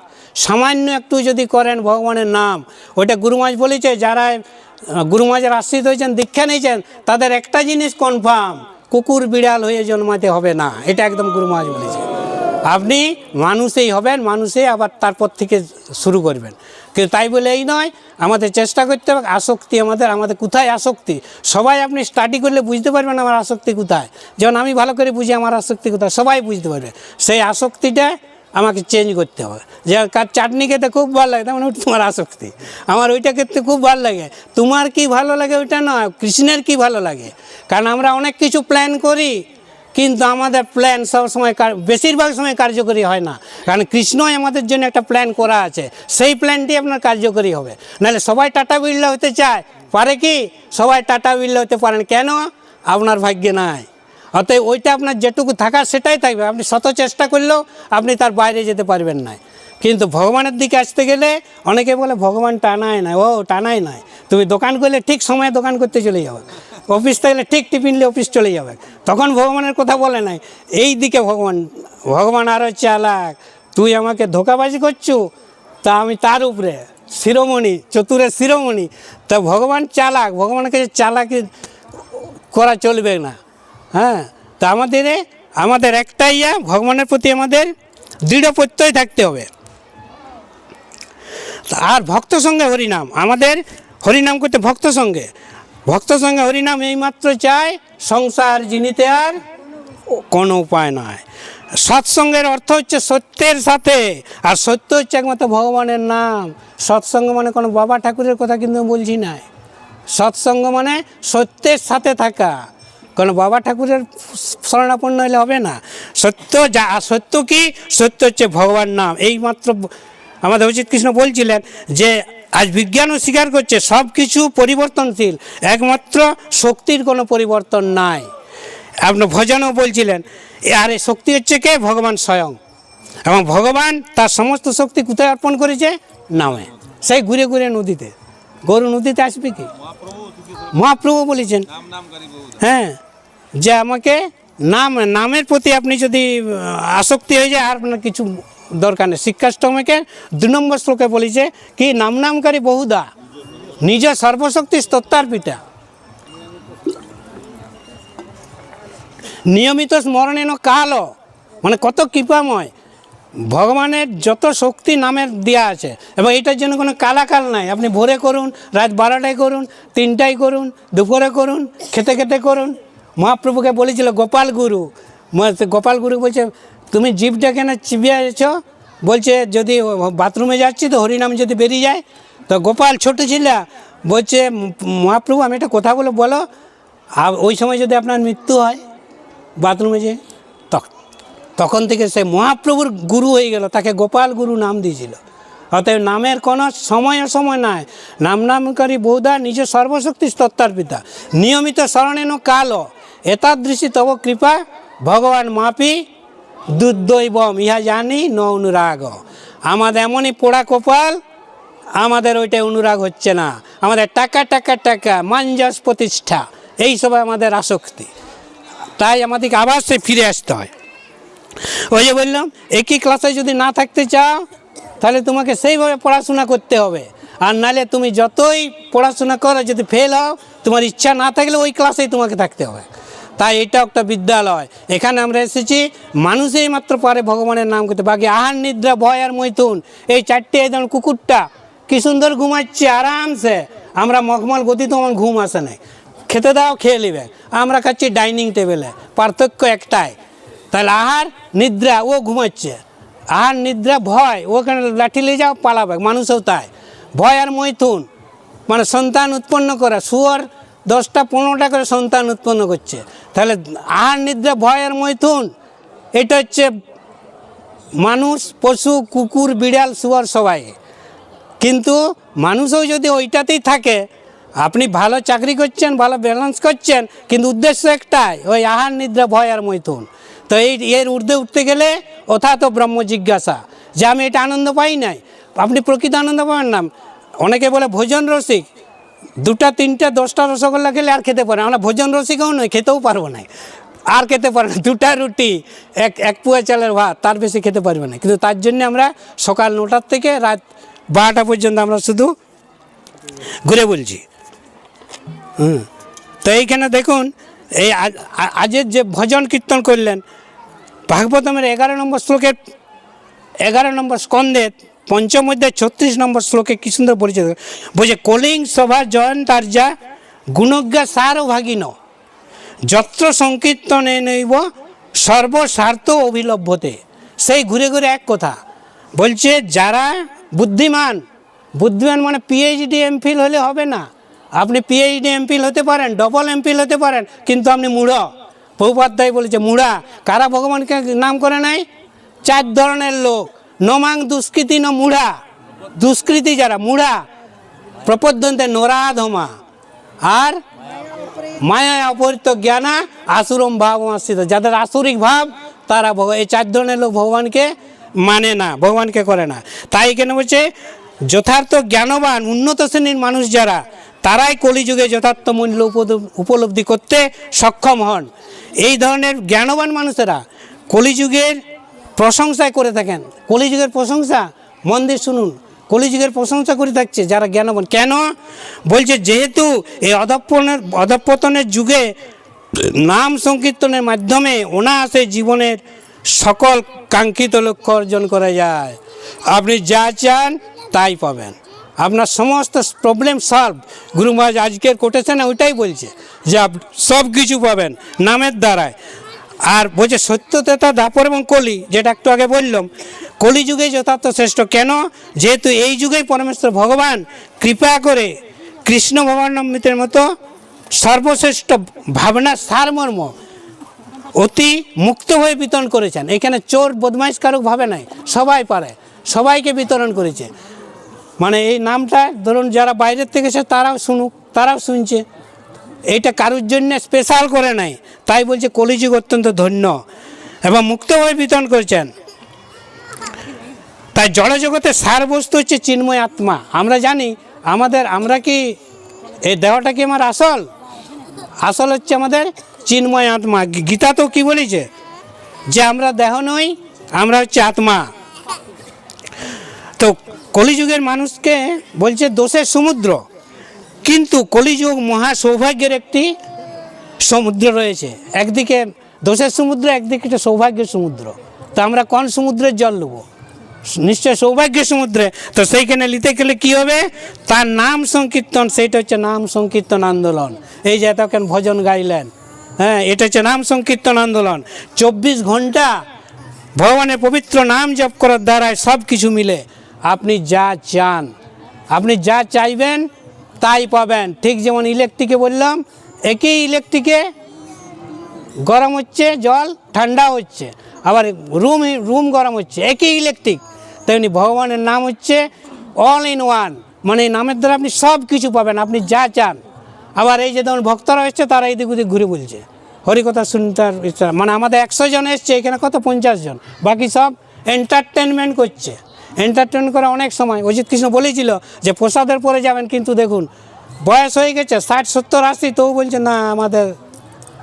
সামান্য একটু যদি করেন ভগবানের নাম, ওইটা গুরু মহারাজ বলেছে, যারা গুরু মহারাজের আশ্রিত হয়েছেন, দীক্ষা নিয়েছেন, তাদের একটা জিনিস কনফার্ম, কুকুর বিড়াল হয়ে জন্মাতে হবে না। এটা একদম গুরু মহারাজ বলেছে। আপনি মানুষেই হবেন, মানুষে আবার তারপর থেকে শুরু করবেন। কিন্তু তাই বলে এই নয়, আমাদের চেষ্টা করতে হবে। আসক্তি আমাদের কোথায় আসক্তি, সবাই আপনি স্টাডি করলে বুঝতে পারবেন আমার আসক্তি কোথায়। যেমন আমি ভালো করে বুঝি আমার আসক্তি কোথায়, সবাই বুঝতে পারবে। সেই আসক্তিটা আমাকে চেঞ্জ করতে হবে। যে কার চাটনি খেতে খুব ভালো লাগে, তেমন ওটা তোমার আসক্তি। আমার ওইটা খেতে খুব ভালো লাগে, তোমার কি ভালো লাগে ওইটা নয়, কৃষ্ণের কি ভালো লাগে। কারণ আমরা অনেক কিছু প্ল্যান করি, কিন্তু আমাদের প্ল্যান সবসময় বেশিরভাগ সময় কার্যকরী হয় না। কারণ কৃষ্ণই আমাদের জন্য একটা প্ল্যান করা আছে, সেই প্ল্যানটি আপনার কার্যকরী হবে। নাহলে সবাই টাটা বিড়লা হতে চায়, পারে কি? সবাই টাটা বিড়লা হতে পারেন কেন? আপনার ভাগ্যে নাই। অতএব ওইটা আপনার যেটুকু থাকার সেটাই থাকবে, আপনি শত চেষ্টা করলেও আপনি তার বাইরে যেতে পারবেন না। কিন্তু ভগবানের দিকে আসতে গেলে অনেকে বলে ভগবান টানায় নাই, ও টানায় নাই। তুমি দোকান করলে ঠিক সময়ে দোকান করতে চলে যাবে, অফিস থাকলে ঠিক টিফিন নিয়ে অফিস চলে যাবে, তখন ভগবানের কথা বলে নাই। এই দিকে ভগবান আরও চালাক, তুই আমাকে ধোকাবাজি করছু, তা আমি তার উপরে শিরোমণি, চতুরের শিরোমণি। তা ভগবান চালাক, ভগবানের কাছে চালাকি করা চলবে না। হ্যাঁ, তা আমাদের একটাই ভগবানের প্রতি আমাদের দৃঢ় প্রত্যয় থাকতে হবে। আর ভক্ত সঙ্গে হরিনাম, আমাদের হরিনাম করতে ভক্ত সঙ্গে হরিনাম এইমাত্র চাই, সংসার জিনিতে আর কোনো উপায় নয়। সৎসঙ্গের অর্থ হচ্ছে সত্যের সাথে, আর সত্য হচ্ছে একমাত্র ভগবানের নাম। সৎসঙ্গ মানে কোনো বাবা ঠাকুরের কথা কিন্তু বলছি না। সৎসঙ্গ মানে সত্যের সাথে থাকা, কোনো বাবা ঠাকুরের শরণাপন্ন হলে হবে না। সত্য কি? সত্য হচ্ছে ভগবান নাম। এইমাত্র আমাদের অজিত কৃষ্ণ বলছিলেন যে আজ বিজ্ঞানও স্বীকার করছে সব কিছু পরিবর্তনশীল, একমাত্র শক্তির কোনো পরিবর্তন নাই। আপনার ভজনও বলছিলেন, আর এই শক্তি হচ্ছে কে? ভগবান স্বয়ং। এবং ভগবান তার সমস্ত শক্তি কোথায় অর্পণ করেছে? নামে। সেই ঘুরে ঘুরে নদীতে, গরু নদীতে আসবে কি? মহাপ্রভু বলেছেন, হ্যাঁ, যে আমাকে নামের প্রতি আপনি যদি আসক্তি হয়ে যায়, আর আপনার কিছু দরকার নেই। শিক্ষাষ্টমীকে 2 নম্বর শ্লোকে বলেছে কি, নামকারী বহুদা নিজ সর্বশক্তি স্তোত্রার পিতা, নিয়মিত স্মরণেন কাল, মানে কত কৃপাময়। ভগবানের যত শক্তি নামের দেওয়া আছে, এবং এটার জন্য কোনো কালাকাল নাই। আপনি ভোরে করুন, রাত 12টায় করুন, 3টায় করুন, দুপুরে করুন, খেতে খেতে করুন। মহাপ্রভুকে বলেছিল গোপাল গুরু বলছে, তুমি জিভটা কেন চিবিয়েছ? বলছে যদি বাথরুমে যাচ্ছি তো হরিনাম যদি বেরিয়ে যায়। তো গোপাল ছোটো ছিল, বলছে মহাপ্রভু আমি একটা কথা বলো, আর ওই সময় যদি আপনার মৃত্যু হয় বাথরুমে যে, তখন থেকে সে মহাপ্রভুর গুরু হয়ে গেল, তাকে গোপাল গুরু নাম দিয়েছিল। অতএব নামের কোনো সময় নাই। নামকারী বহুদা নিজ সর্বশক্তি স্তোত্রার পিতা, নিয়মিত স্মরণেন কাল, এতাদৃশী তব কৃপা ভগবান মাপি দুর্দৈবম ইহা জানি ন অনুরাগ। আমাদের এমনই পোড়া কপাল, আমাদের ওইটাই অনুরাগ হচ্ছে না। আমাদের টাকা মাঞ্জাস প্রতিষ্ঠা, এইসব আমাদের আসক্তি। তাই আমাদেরকে আবার সে ফিরে আসতে হয়। ওই যে বললাম, একই ক্লাসে যদি না থাকতে চাও, তাহলে তোমাকে সেইভাবে পড়াশোনা করতে হবে। আর নাহলে তুমি যতই পড়াশোনা করো, যদি ফেল হও, তোমার ইচ্ছা না থাকলে ওই ক্লাসেই তোমাকে থাকতে হবে। তাই এটা একটা বিদ্যালয়। এখানে আমরা এসেছি, মানুষই মাত্র পারে ভগবানের নাম করতে। বাকি আহার, নিদ্রা, ভয় আর মৈথুন, এই চারটে, এই যেমন কুকুরটা কি সুন্দর ঘুমাচ্ছে আরামসে, আমরা মখমল গতিতে আমার ঘুম আসে নাই। খেতে দাও, খেয়ে নেবে, আমরা খাচ্ছি ডাইনিং টেবিলে, পার্থক্য একটাই। তাহলে আহার নিদ্রা, ও ঘুমাচ্ছে। আহার নিদ্রা, ভয়, ওখানে লাঠি নিয়ে যাও পালাবে, মানুষও তাই। ভয় আর মৈথুন মানে সন্তান উৎপন্ন করা, শুয়োর 10টা 15টা করে সন্তান উৎপন্ন করছে। তাহলে আহার নিদ্রা, ভয় আর মৈথুন, এটা হচ্ছে মানুষ, পশু, কুকুর, বিড়াল, শুয়োর সবাই। কিন্তু মানুষও যদি ওইটাতেই থাকে, আপনি ভালো চাকরি করছেন, ভালো ব্যালেন্স করছেন, কিন্তু উদ্দেশ্য একটাই, ওই আহার নিদ্রা, ভয় আর মৈথুন। তো এর ঊর্ধ্বে উঠতে গেলে অর্থাৎ ব্রহ্ম জিজ্ঞাসা, যে আমি এটা আনন্দ পাই নাই, আপনি প্রকৃত আনন্দ পাবেন না। অনেকে বলে ভোজন রসিক, 2টা 3টা 10টা রসগোল্লা খেলে আর খেতে পারে। আমরা ভোজন রসিকও নয়, খেতেও পারবো না, আর খেতে পারে না। 2টা রুটি, এক পুয়া চালের ভাত, তার বেশি খেতে পারবে না। কিন্তু তার জন্য আমরা সকাল 9টার থেকে রাত 12টা পর্যন্ত আমরা শুধু ঘুরে বলছি। তো এইখানে দেখুন, এই আজের যে ভজন কীর্তন করলেন, ভাগবতমের 11 নম্বর শ্লোকের 11 নম্বর স্কন্ধে পঞ্চম অধ্যায় 36 নম্বর শ্লোকে কি সুন্দর পরিচয় বলছে, কলিং সভা জয়ন্তার্যা গুণজ্ঞা সার ভাগিন যত্র সংকীর্তনে নৈব সর্বস্বার্থ অভিলভ্যতে। সেই ঘুরে ঘুরে এক কথা বলছে, যারা বুদ্ধিমান, বুদ্ধিমান মানে পিএইচডি এমফিল হলে হবে না। আপনি পিএইচডি এমফিল হতে পারেন, ডবল এমফিল হতে পারেন, কিন্তু আপনি মূঢ়। প্রভুপাধ্যায় বলেছে মূঢ়া কারা ভগবানকে নাম করে নাই? 4 ধরনের লোক, নমাং দুষ্কৃতি ন মূঢ়া, দুষ্কৃতি যারা মূঢ়া, প্রপদ্যন্তে নরাধমা, আর মায়া অপহৃত জ্ঞানা আসুরম ভাব আশ্রিত, যাদের আসুরিক ভাব তারা এই 4 ধরনের লোক ভগবানকে মানে না, ভগবানকে করে না। তাই এখানে বলছে যথার্থ জ্ঞানবান উন্নত শ্রেণীর মানুষ যারা, তারাই কলিযুগে যথার্থ মূল্য উপলব্ধি করতে সক্ষম হন। এই ধরনের জ্ঞানবান মানুষেরা কলিযুগের প্রশংসায় করে থাকেন। কলিযুগের প্রশংসা মন দিয়ে শুনুন, কলিযুগের প্রশংসা করে থাকছে যারা জ্ঞানবান। কেন বলছে? যেহেতু এই অধঃপতনের যুগে নাম সংকীর্তনের মাধ্যমে অনায়াসে জীবনের সকল কাঙ্ক্ষিত লক্ষ্য অর্জন করা যায়। আপনি যা চান তাই পাবেন, আপনার সমস্ত প্রবলেম সলভ। গুরু মহারাজ আজকের কোটেশনে ওইটাই বলছে যে আপনি সব কিছু পাবেন নামের দ্বারায়। আর বলছে সত্যতা দাপর এবং কলি, যেটা একটু আগে বললাম, কলিযুগে যথার্থ শ্রেষ্ঠ। কেন? যেহেতু এই যুগেই পরমেশ্বর ভগবান কৃপা করে কৃষ্ণ ভগবানমৃতের মতো সর্বশ্রেষ্ঠ ভাবনার সারমর্ম অতি মুক্ত হয়ে বিতরণ করেছেন। এখানে চোর বদমাইশ কারুক ভাবে নাই, সবাই পারে, সবাইকে বিতরণ করেছে। মানে এই নামটা ধরুন যারা বাইরের থেকে এসে তারাও শুনুক, তারাও শুনছে, এইটা কারুর জন্য স্পেশাল করে নাই। তাই বলছে কলিযুগ অত্যন্ত ধন্য এবং মুক্তভাবে বিতরণ করেছেন। তাই জড়জগতের সার বস্তু হচ্ছে চিন্ময় আত্মা। আমরা জানি আমরা কি এই দেহটা কি আমার আসল? আসল হচ্ছে আমাদের চিন্ময় আত্মা। গীতা তো কি বলেছে যে আমরা দেহ নই, আমরা হচ্ছে আত্মা। তো কলিযুগের মানুষকে বলছে দোষের সমুদ্র, কিন্তু কলিযুগ মহা সৌভাগ্যের একটি সমুদ্র রয়েছে। একদিকে দোষের সমুদ্র, একদিকে একটা সৌভাগ্যের সমুদ্র। তো আমরা কোন সমুদ্রের জল নেবো? নিশ্চয় সৌভাগ্যের সমুদ্রে। তো সেইখানে নিতে গেলে কী হবে? তার নাম সংকীর্তন, সেইটা হচ্ছে নাম সংকীর্তন আন্দোলন। এই যে এতক্ষণ ভজন গাইলেন, হ্যাঁ, এটা হচ্ছে নাম সংকীর্তন আন্দোলন। 24 ঘন্টা ভগবানের পবিত্র নাম জপ করার দ্বারাই সব কিছু মিলে। আপনি যা চান, আপনি যা চাইবেন তাই পাবেন। ঠিক যেমন ইলেকট্রিকে বললাম, একই ইলেকট্রিকে গরম হচ্ছে, জল ঠান্ডা হচ্ছে, আবার রুম গরম হচ্ছে, একই ইলেকট্রিক। তেমনি ভগবানের নাম হচ্ছে অল ইন ওয়ান, মানে এই নামের দ্বারা আপনি সব কিছু পাবেন, আপনি যা চান। আবার এই যে ধরুন ভক্তরা এসছে, তারা এদিক ওদিক ঘুরে বলছে হরিকথা শুনতে, মানে আমাদের 100 জন এসছে, এখানে কত 50 জন, বাকি সব এন্টারটেনমেন্ট করছে। এন্টারটেনমেন্ট করে অনেক সময় অজিত কৃষ্ণ বলেছিল যে প্রসাদের পরে যাবেন, কিন্তু দেখুন বয়স হয়ে গেছে 60, 70, 80, তবু বলছে না আমাদের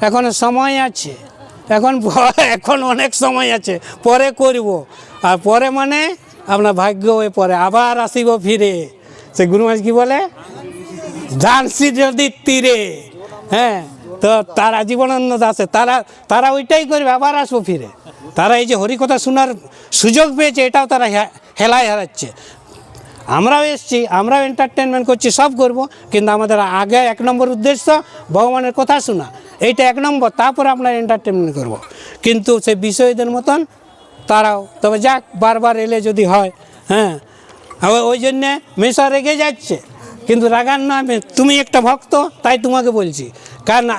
এখনো সময় আছে, এখন অনেক সময় আছে, পরে করব। আর পরে মানে আপনার ভাগ্য হয়ে পরে আবার আসিব ফিরে। সে গুরু মহারাজ কি বলে? ঝান্সি নদীর তীরে, হ্যাঁ, তো তারা জীবনানন্দ দাসে তারা ওইটাই করবে, আবার আসবো ফিরে। তারা এই যে হরিকথা শোনার সুযোগ পেয়েছে, এটাও তারা হেলায় হারাচ্ছে। আমরাও এসছি, আমরাও এন্টারটেনমেন্ট করছি, সব করব, কিন্তু আমাদের আগে 1 নম্বর উদ্দেশ্য ভগবানের কথা শোনা, এইটা 1 নম্বর। তারপর আপনার এন্টারটেনমেন্ট করব। কিন্তু সেই বিষয়দের মতন তারাও, তবে যাক, বারবার এলে যদি হয়, হ্যাঁ। ওই জন্যে মেশা রেগে যাচ্ছে, কিন্তু রাগার না, তুমি একটা ভক্ত তাই তোমাকে বলছি। কারণ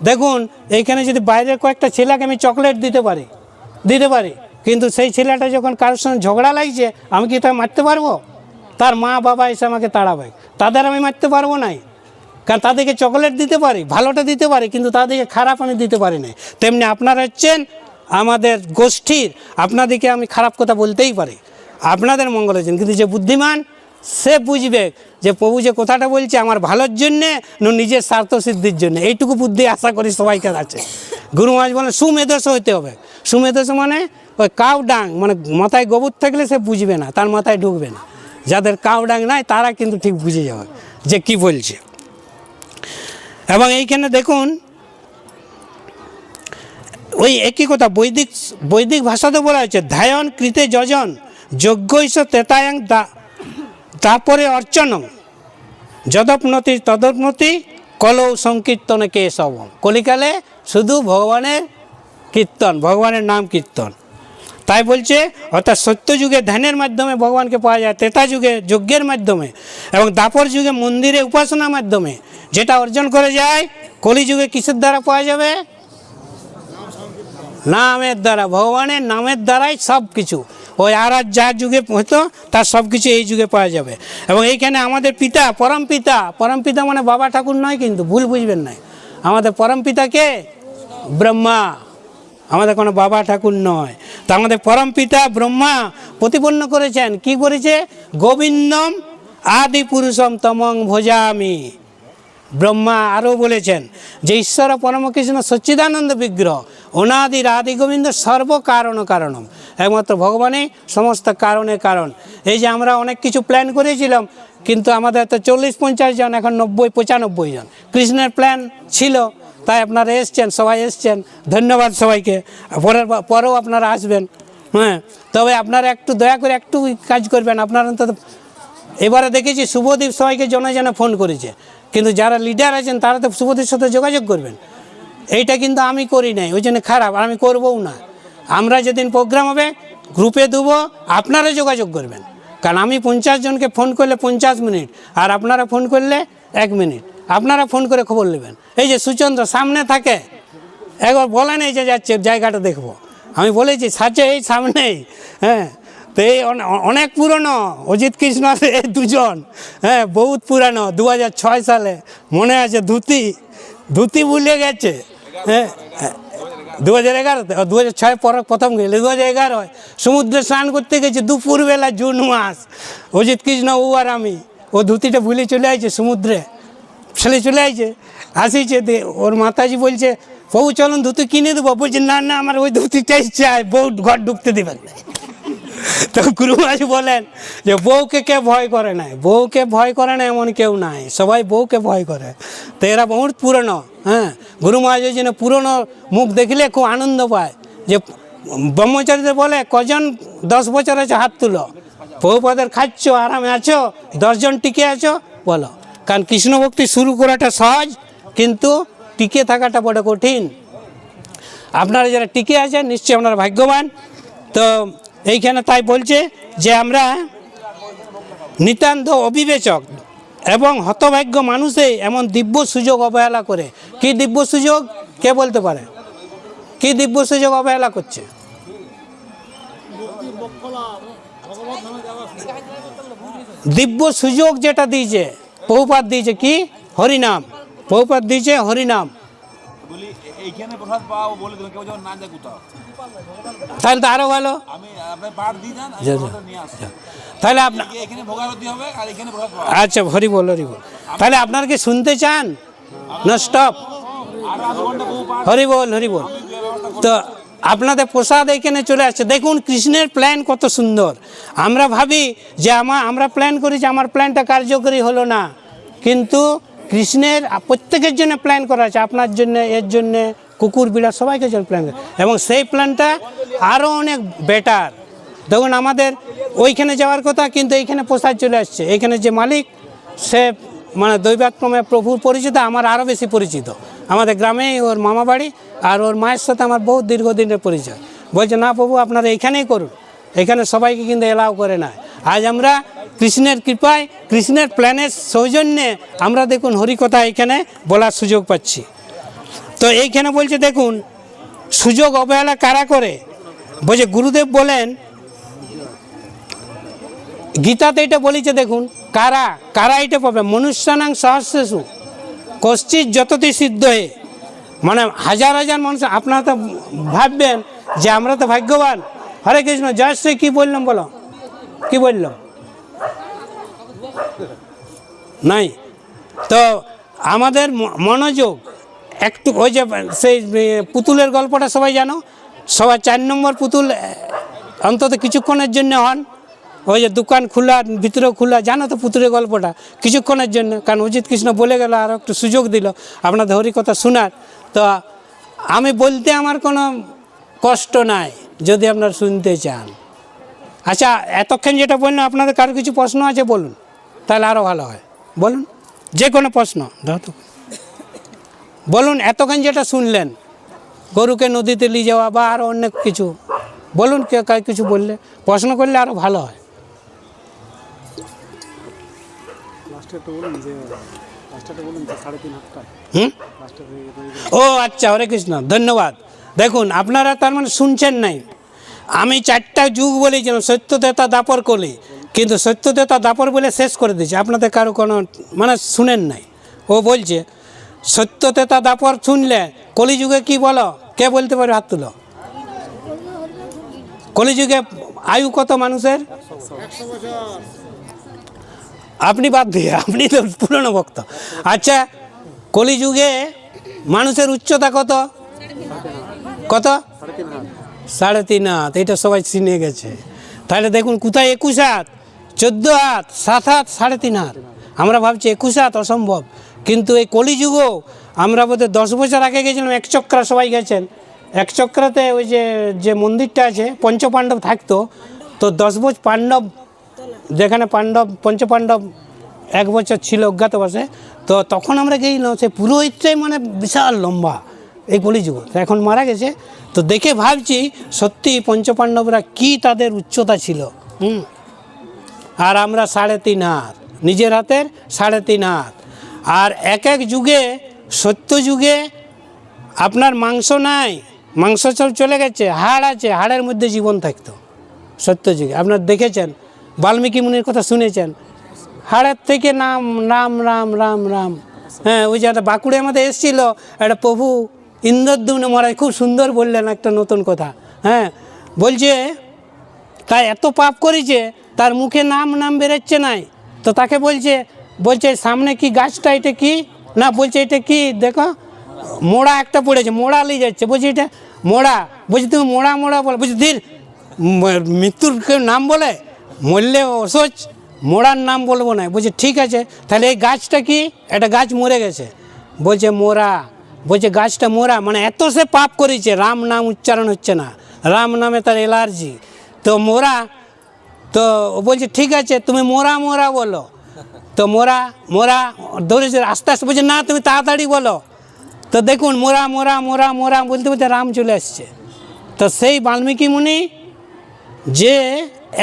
দেখুন এইখানে যদি বাইরের কয়েকটা ছেলেকে আমি চকলেট দিতে পারি, কিন্তু সেই ছেলেটা যখন কারোর সঙ্গে ঝগড়া লাগছে, আমি কি তাকে মারতে পারবো? তার মা বাবা এসে আমাকে তাড়াবে, তাদের আমি মারতে পারবো না। কারণ তাদেরকে চকলেট দিতে পারি, ভালোটা দিতে পারি, কিন্তু তাদেরকে খারাপ আমি দিতে পারি না। তেমনি আপনারা হচ্ছেন আমাদের গোষ্ঠীর, আপনাদেরকে আমি খারাপ কথা বলতেই পারি, আপনাদের মঙ্গলের জন্য। কিন্তু যে বুদ্ধিমান সে বুঝবে যে প্রভু যে কথাটা বলছে আমার ভালোর জন্যে, নিজের স্বার্থ সিদ্ধির জন্য। এইটুকু বুদ্ধি আশা করি সবাইকার আছে। গুরু মহারাজ বলেন সুমেধস হইতে হবে। সুমেধস মানে ওই কাউ ডাং, মানে মাথায় গোবর থাকলে সে বুঝবে না, তার মাথায় ঢুকবে না। যাদের কাউ ডাং নাই তারা কিন্তু ঠিক বুঝে যাবে যে কি বলছে। এবং এইখানে দেখুন ওই একই কথা বৈদিক ভাষাতে বলা হয়েছে, ধ্যায়ন কৃতে যজন যজ্ঞৈষ তেতায়াং তারপরে অর্চনং যদপনতি তদপনতি কলৌ সংকীর্তন কেশবম। কলিকালে শুধু ভগবানের কীর্তন, ভগবানের নাম কীর্তন। তাই বলছে অর্থাৎ সত্য যুগে ধ্যানের মাধ্যমে ভগবানকে পাওয়া যায়, ত্রেতা যুগে যজ্ঞের মাধ্যমে, এবং দাপর যুগে মন্দিরে উপাসনার মাধ্যমে যেটা অর্জন করে যায়, কলিযুগে কিসের দ্বারা পাওয়া যাবে? নামের দ্বারা, ভগবানের নামের দ্বারাই সব কিছু। ওই আর যা যুগে হতো তার সব কিছু এই যুগে পাওয়া যাবে। এবং এইখানে আমাদের পিতা, পরম পিতা মানে বাবা ঠাকুর নয়, কিন্তু ভুল বুঝবেন না। আমাদের পরম পিতা কে? ব্রহ্মা, আমাদের কোনো বাবা ঠাকুর নয়। তা আমাদের পরম পিতা ব্রহ্মা প্রতিপন্ন করেছেন, কি করেছে? গোবিন্দম আদি পুরুষম তমং ভজামি। ব্রহ্মা আরও বলেছেন যে ঈশ্বর পরমকৃষ্ণ সচ্চিদানন্দ বিগ্রহ অনাদির আদি গোবিন্দ সর্বকারণ কারণম, একমাত্র ভগবানই সমস্ত কারণে কারণ। এই যে আমরা অনেক কিছু প্ল্যান করেছিলাম, কিন্তু আমাদের তো 40-50 জন, এখন 90-95 জন। কৃষ্ণের প্ল্যান ছিল, তাই আপনারা এসছেন, সবাই এসছেন, ধন্যবাদ সবাইকে। পরেও আপনারা আসবেন। হ্যাঁ, তবে আপনারা একটু দয়া করে একটু কাজ করবেন। আপনারা অন্তত এবারে দেখেছি শুভদীপ সবাইকে জনে ফোন করেছে, কিন্তু যারা লিডার আছেন তারা তো শুভদীপের সাথে যোগাযোগ করবেন। এইটা কিন্তু আমি করি নাই, ওই জন্য খারাপ, আর আমি করবও না। আমরা যেদিন প্রোগ্রাম হবে গ্রুপে দেবো, আপনারা যোগাযোগ করবেন। কারণ আমি 50 জনকে ফোন করলে 50 মিনিট, আর আপনারা ফোন করলে 1 মিনিট। আপনারা ফোন করে খবর নেবেন। এই যে সুচন্দ্র সামনে থাকে, একবার বলেন এই যে যাচ্ছে জায়গাটা দেখবো, আমি বলেছি সাথে এই সামনেই। হ্যাঁ, তো এই অনেক পুরনো অজিত কৃষ্ণ এই দুজন, হ্যাঁ বহুত পুরানো। 2006 সালে মনে আছে, ধুতি ভুলে গেছে। হ্যাঁ, 2011-তে, 2006 পর প্রথম গেলে 2011 সমুদ্রে স্নান করতে গেছে দুপুরবেলা, জুন মাস। অজিত কৃষ্ণ, ও আর আমি, ও ধুতিটা ভুলে চলে আসছে সমুদ্রে, চলে আসছে, আসিছে। ওর মাতাজি বলছে প্রভু চলুন ধুতি কিনে দেবো। বলছে না না, আমার ওই ধুতিটাই চাই, বউ ঘর ঢুকতে দেবেন না। তো গুরুমাজ বলেন যে বউকে কে ভয় করে না, বউকে ভয় করে না এমন কেউ নাই, সবাই বউকে ভয় করে। তো এরা বহুত পুরনো। হ্যাঁ, গুরুমাজ ওই জন্য পুরনো মুখ দেখলে খুব আনন্দ পায়। যে ব্রহ্মচারীদের বলে কজন 10 বছর আছে হাত তুলো, বহুপদের খাচ্ছ, আরামে আছো, 10 জন টিকে আছো বলো। কারণ কৃষ্ণ ভক্তি শুরু করাটা সহজ, কিন্তু টিকে থাকাটা বড় কঠিন। আপনারা যারা টিকে আছেন নিশ্চয়ই আপনারা ভাগ্যবান। তো এইখানে তাই বলছে যে আমরা নিতান্ত অবিবেচক এবং হতভাগ্য মানুষে এমন দিব্য সুযোগ অবহেলা করে। কি দিব্য সুযোগ? কে বলতে পারে কি দিব্য সুযোগ অবহেলা করছে? দিব্য সুযোগ যেটা দিয়েছে প্রভুপাদ দিয়েছে, কি? হরিনাম। প্রভুপাদ দিয়েছে হরিনাম। তাহলে তো আরো ভালো। তাহলে আচ্ছা, হরি বল, হরি বল। তাহলে আপনারা কি শুনতে চান? না স্টপ, হরি বল, হরি বল। তো আপনাদের প্রসাদ এখানে চলে আসছে। দেখুন কৃষ্ণের প্ল্যান কত সুন্দর। আমরা ভাবি যে আমরা প্ল্যান করেছি, আমার প্ল্যানটা কার্যকরী হলো না, কিন্তু কৃষ্ণের প্রত্যেকের জন্য প্ল্যান করা আছে, আপনার জন্য, এর জন্যে, কুকুর বিড়াল সবাইকে জন্য প্ল্যান, এবং সেই প্ল্যানটা আরও অনেক বেটার। দেখুন আমাদের ওইখানে যাওয়ার কথা, কিন্তু এইখানে প্রসাদ চলে আসছে। এইখানে যে মালিক, সে মানে দৈবাত্মে প্রভুর পরিচিত, আমার আরও বেশি পরিচিত। আমাদের গ্রামেই ওর মামা বাড়ি, আর ওর মায়ের সাথে আমার বহুত দীর্ঘদিনের পরিচয়। বলছে না প্রভু আপনারা এইখানেই করুন, এখানে সবাইকে কিন্তু এলাও করে না। আজ আমরা কৃষ্ণের কৃপায়, কৃষ্ণের প্ল্যানের সৌজন্যে আমরা দেখুন হরিকথা এখানে বলার সুযোগ পাচ্ছি। তো এইখানে বলছে দেখুন সুযোগ অবহেলা কারা করে। বলছে গুরুদেব বলেন, গীতাতে এটা বলেছে, দেখুন কারা কারা এটা পাবে। মনুষ্যানাং সহস্রেষু কশ্চিৎ যততি সিদ্ধ হয়ে, মানে হাজার হাজার মানুষ। আপনারা তো ভাববেন যে আমরা তো ভাগ্যবান। হরে কৃষ্ণ, জয় শ্রী। কী বললাম বলো, কি বললাম? নাই। তো আমাদের মনোযোগ একটু, ওই যে সেই পুতুলের গল্পটা সবাই জানো, সবাই 4 নম্বর পুতুল অন্তত কিছুক্ষণের জন্য হন। ওই যে দোকান খোলা, ভিতরে খোলা, জানো তো পুতুলের গল্পটা, কিছুক্ষণের জন্য। কারণ অজিত কৃষ্ণ বলে গেল, আর একটু সুযোগ দিল আপনাদের হরিকথা শোনার। তো আমি বলতে আমার কোনো কষ্ট নাই, যদি আপনারা শুনতে চান। আচ্ছা, এতক্ষণ যেটা বললাম আপনাদের কারো কিছু প্রশ্ন আছে বলুন, তাহলে আরও ভালো হয়। বলুন, যে কোনো প্রশ্ন দাও তো। বলুন, এতক্ষণ যেটা শুনলেন, গরুকে নদীতে নিয়ে যাওয়া বা আরও অনেক কিছু, বলুন কে কার কিছু বললে, প্রশ্ন করলে আরও ভালো হয়। ও আচ্ছা, হরে কৃষ্ণ, ধন্যবাদ। দেখুন, আপনারা তার মানে শুনছেন নাই। আমি 4টা যুগ বলেছিলাম, সত্য, ত্রেতা, দাপর, কলি, কিন্তু সত্য, ত্রেতা, দাপর বলে শেষ করে দিয়েছে। আপনাদের কারো কোনো মানে শুনেন নাই। ও বলছে সত্য, ত্রেতা, দাপর শুনলে কলিযুগে কি বলো, কে বলতে পারে? হাত তুলো। কলিযুগে আয়ু কত মানুষের? আপনি বাদ দিয়ে, আপনি তো পুরনো ভক্ত। আচ্ছা, কলিযুগে মানুষের উচ্চতা কত? কত? 3.5 হাত। এটা সবাই চিনে গেছে। তাহলে দেখুন, কোথায় 21 হাত, 14 হাত, 7 হাত, 3.5 হাত। আমরা ভাবছি 21 হাত অসম্ভব, কিন্তু এই কলিযুগও আমরা বোধহয় 10 বছর আগে গেছিলাম, একচক্রা সবাই গেছেন। একচক্রাতে ওই যে মন্দিরটা আছে, পঞ্চপাণ্ডব থাকতো, তো 10 বছর পাণ্ডব, যেখানে পাণ্ডব পঞ্চপাণ্ডব 1 বছর ছিল অজ্ঞাতবাসে, তো তখন আমরা গেছিলাম। সে পুরোহিতটাই মানে বিশাল লম্বা এই কলিযুগ। তো এখন মারা গেছে, তো দেখে ভাবছি সত্যি পঞ্চপাণ্ডবরা কি তাদের উচ্চতা ছিল। আর আমরা 3.5 হাত, নিজের হাতের 3.5 হাত। আর এক এক যুগে, সত্য যুগে আপনার মাংস নাই, মাংস সব চলে গেছে, হাড় আছে, হাড়ের মধ্যে জীবন থাকতো সত্য যুগে। আপনার দেখেছেন, বাল্মীকি মুনির কথা শুনেছেন, হাড়ের থেকে নাম রাম রাম রাম রাম। হ্যাঁ, ওই যে একটা বাঁকুড়ে আমাদের এসেছিল একটা প্রভু ইন্দ্রদ্যুম্ন মহারাজ, খুব সুন্দর বললেন একটা নতুন কথা। হ্যাঁ, বলছে তাই এত পাপ করেছে, তার মুখে নাম নাম বেরোচ্ছে নাই। তো তাকে বলছে সামনে কি গাছটা, এটা কি না? বলছে এটা কি দেখো, মোড়া একটা পড়েছে, মোড়া নিয়ে যাচ্ছে। বলছি এটা মোড়া। বলছি তুমি মোড়া মোড়া বলো। বলছি ধীর, মৃত্যুর কেউ নাম বলে? মরলে অসহ্য, মোড়ার নাম বলবো না। বলছে ঠিক আছে, তাহলে এই গাছটা কি? একটা গাছ মরে গেছে। বলছে মোরা। বলছে গাছটা মোরা, মানে এত সে পাপ করেছে, রাম নাম উচ্চারণ হচ্ছে না, রাম নামে তার অ্যালার্জি, তো মোরা। তো বলছে ঠিক আছে, তুমি মোরা মোরা বলো। তো মোরা মোরা দৌড়েছে, আস্তে আস্তে বলছে না, তুমি তাড়াতাড়ি বলো। তো দেখুন, মোরা মোরা মোরা মোরা বলতে বলতে রাম চলে আসছে। তো সেই বাল্মীকি মুনি যে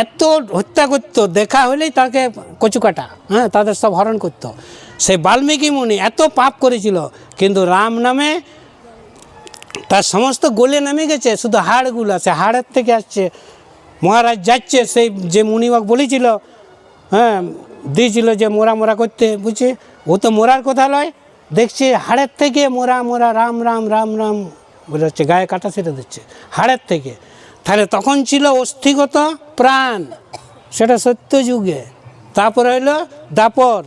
এত হত্যা করতো, দেখা হলেই তাকে কচুকাটা, হ্যাঁ, তাদের সব হরণ করতো। সেই বাল্মীকি মুনি এত পাপ করেছিল, কিন্তু রাম নামে তার সমস্ত গলে নেমে গেছে, শুধু হাড়গুলো আছে, হাড়ের থেকে আসছে। মহারাজ যাচ্ছে, সেই যে মুনিবাগ বলেছিল, হ্যাঁ, দিয়েছিল যে মোরা মোরা করতে, বুঝছে ও তো মোরার কথা নয়, দেখছে হাড়ের থেকে মোরা মোরা রাম রাম রাম রাম বলে হচ্ছে, গায়ে কাটা সেটা দিচ্ছে হাড়ের থেকে। তাহলে তখন ছিল অস্থিগত প্রাণ, সেটা সত্য যুগে। তারপরে হইলো দাপর,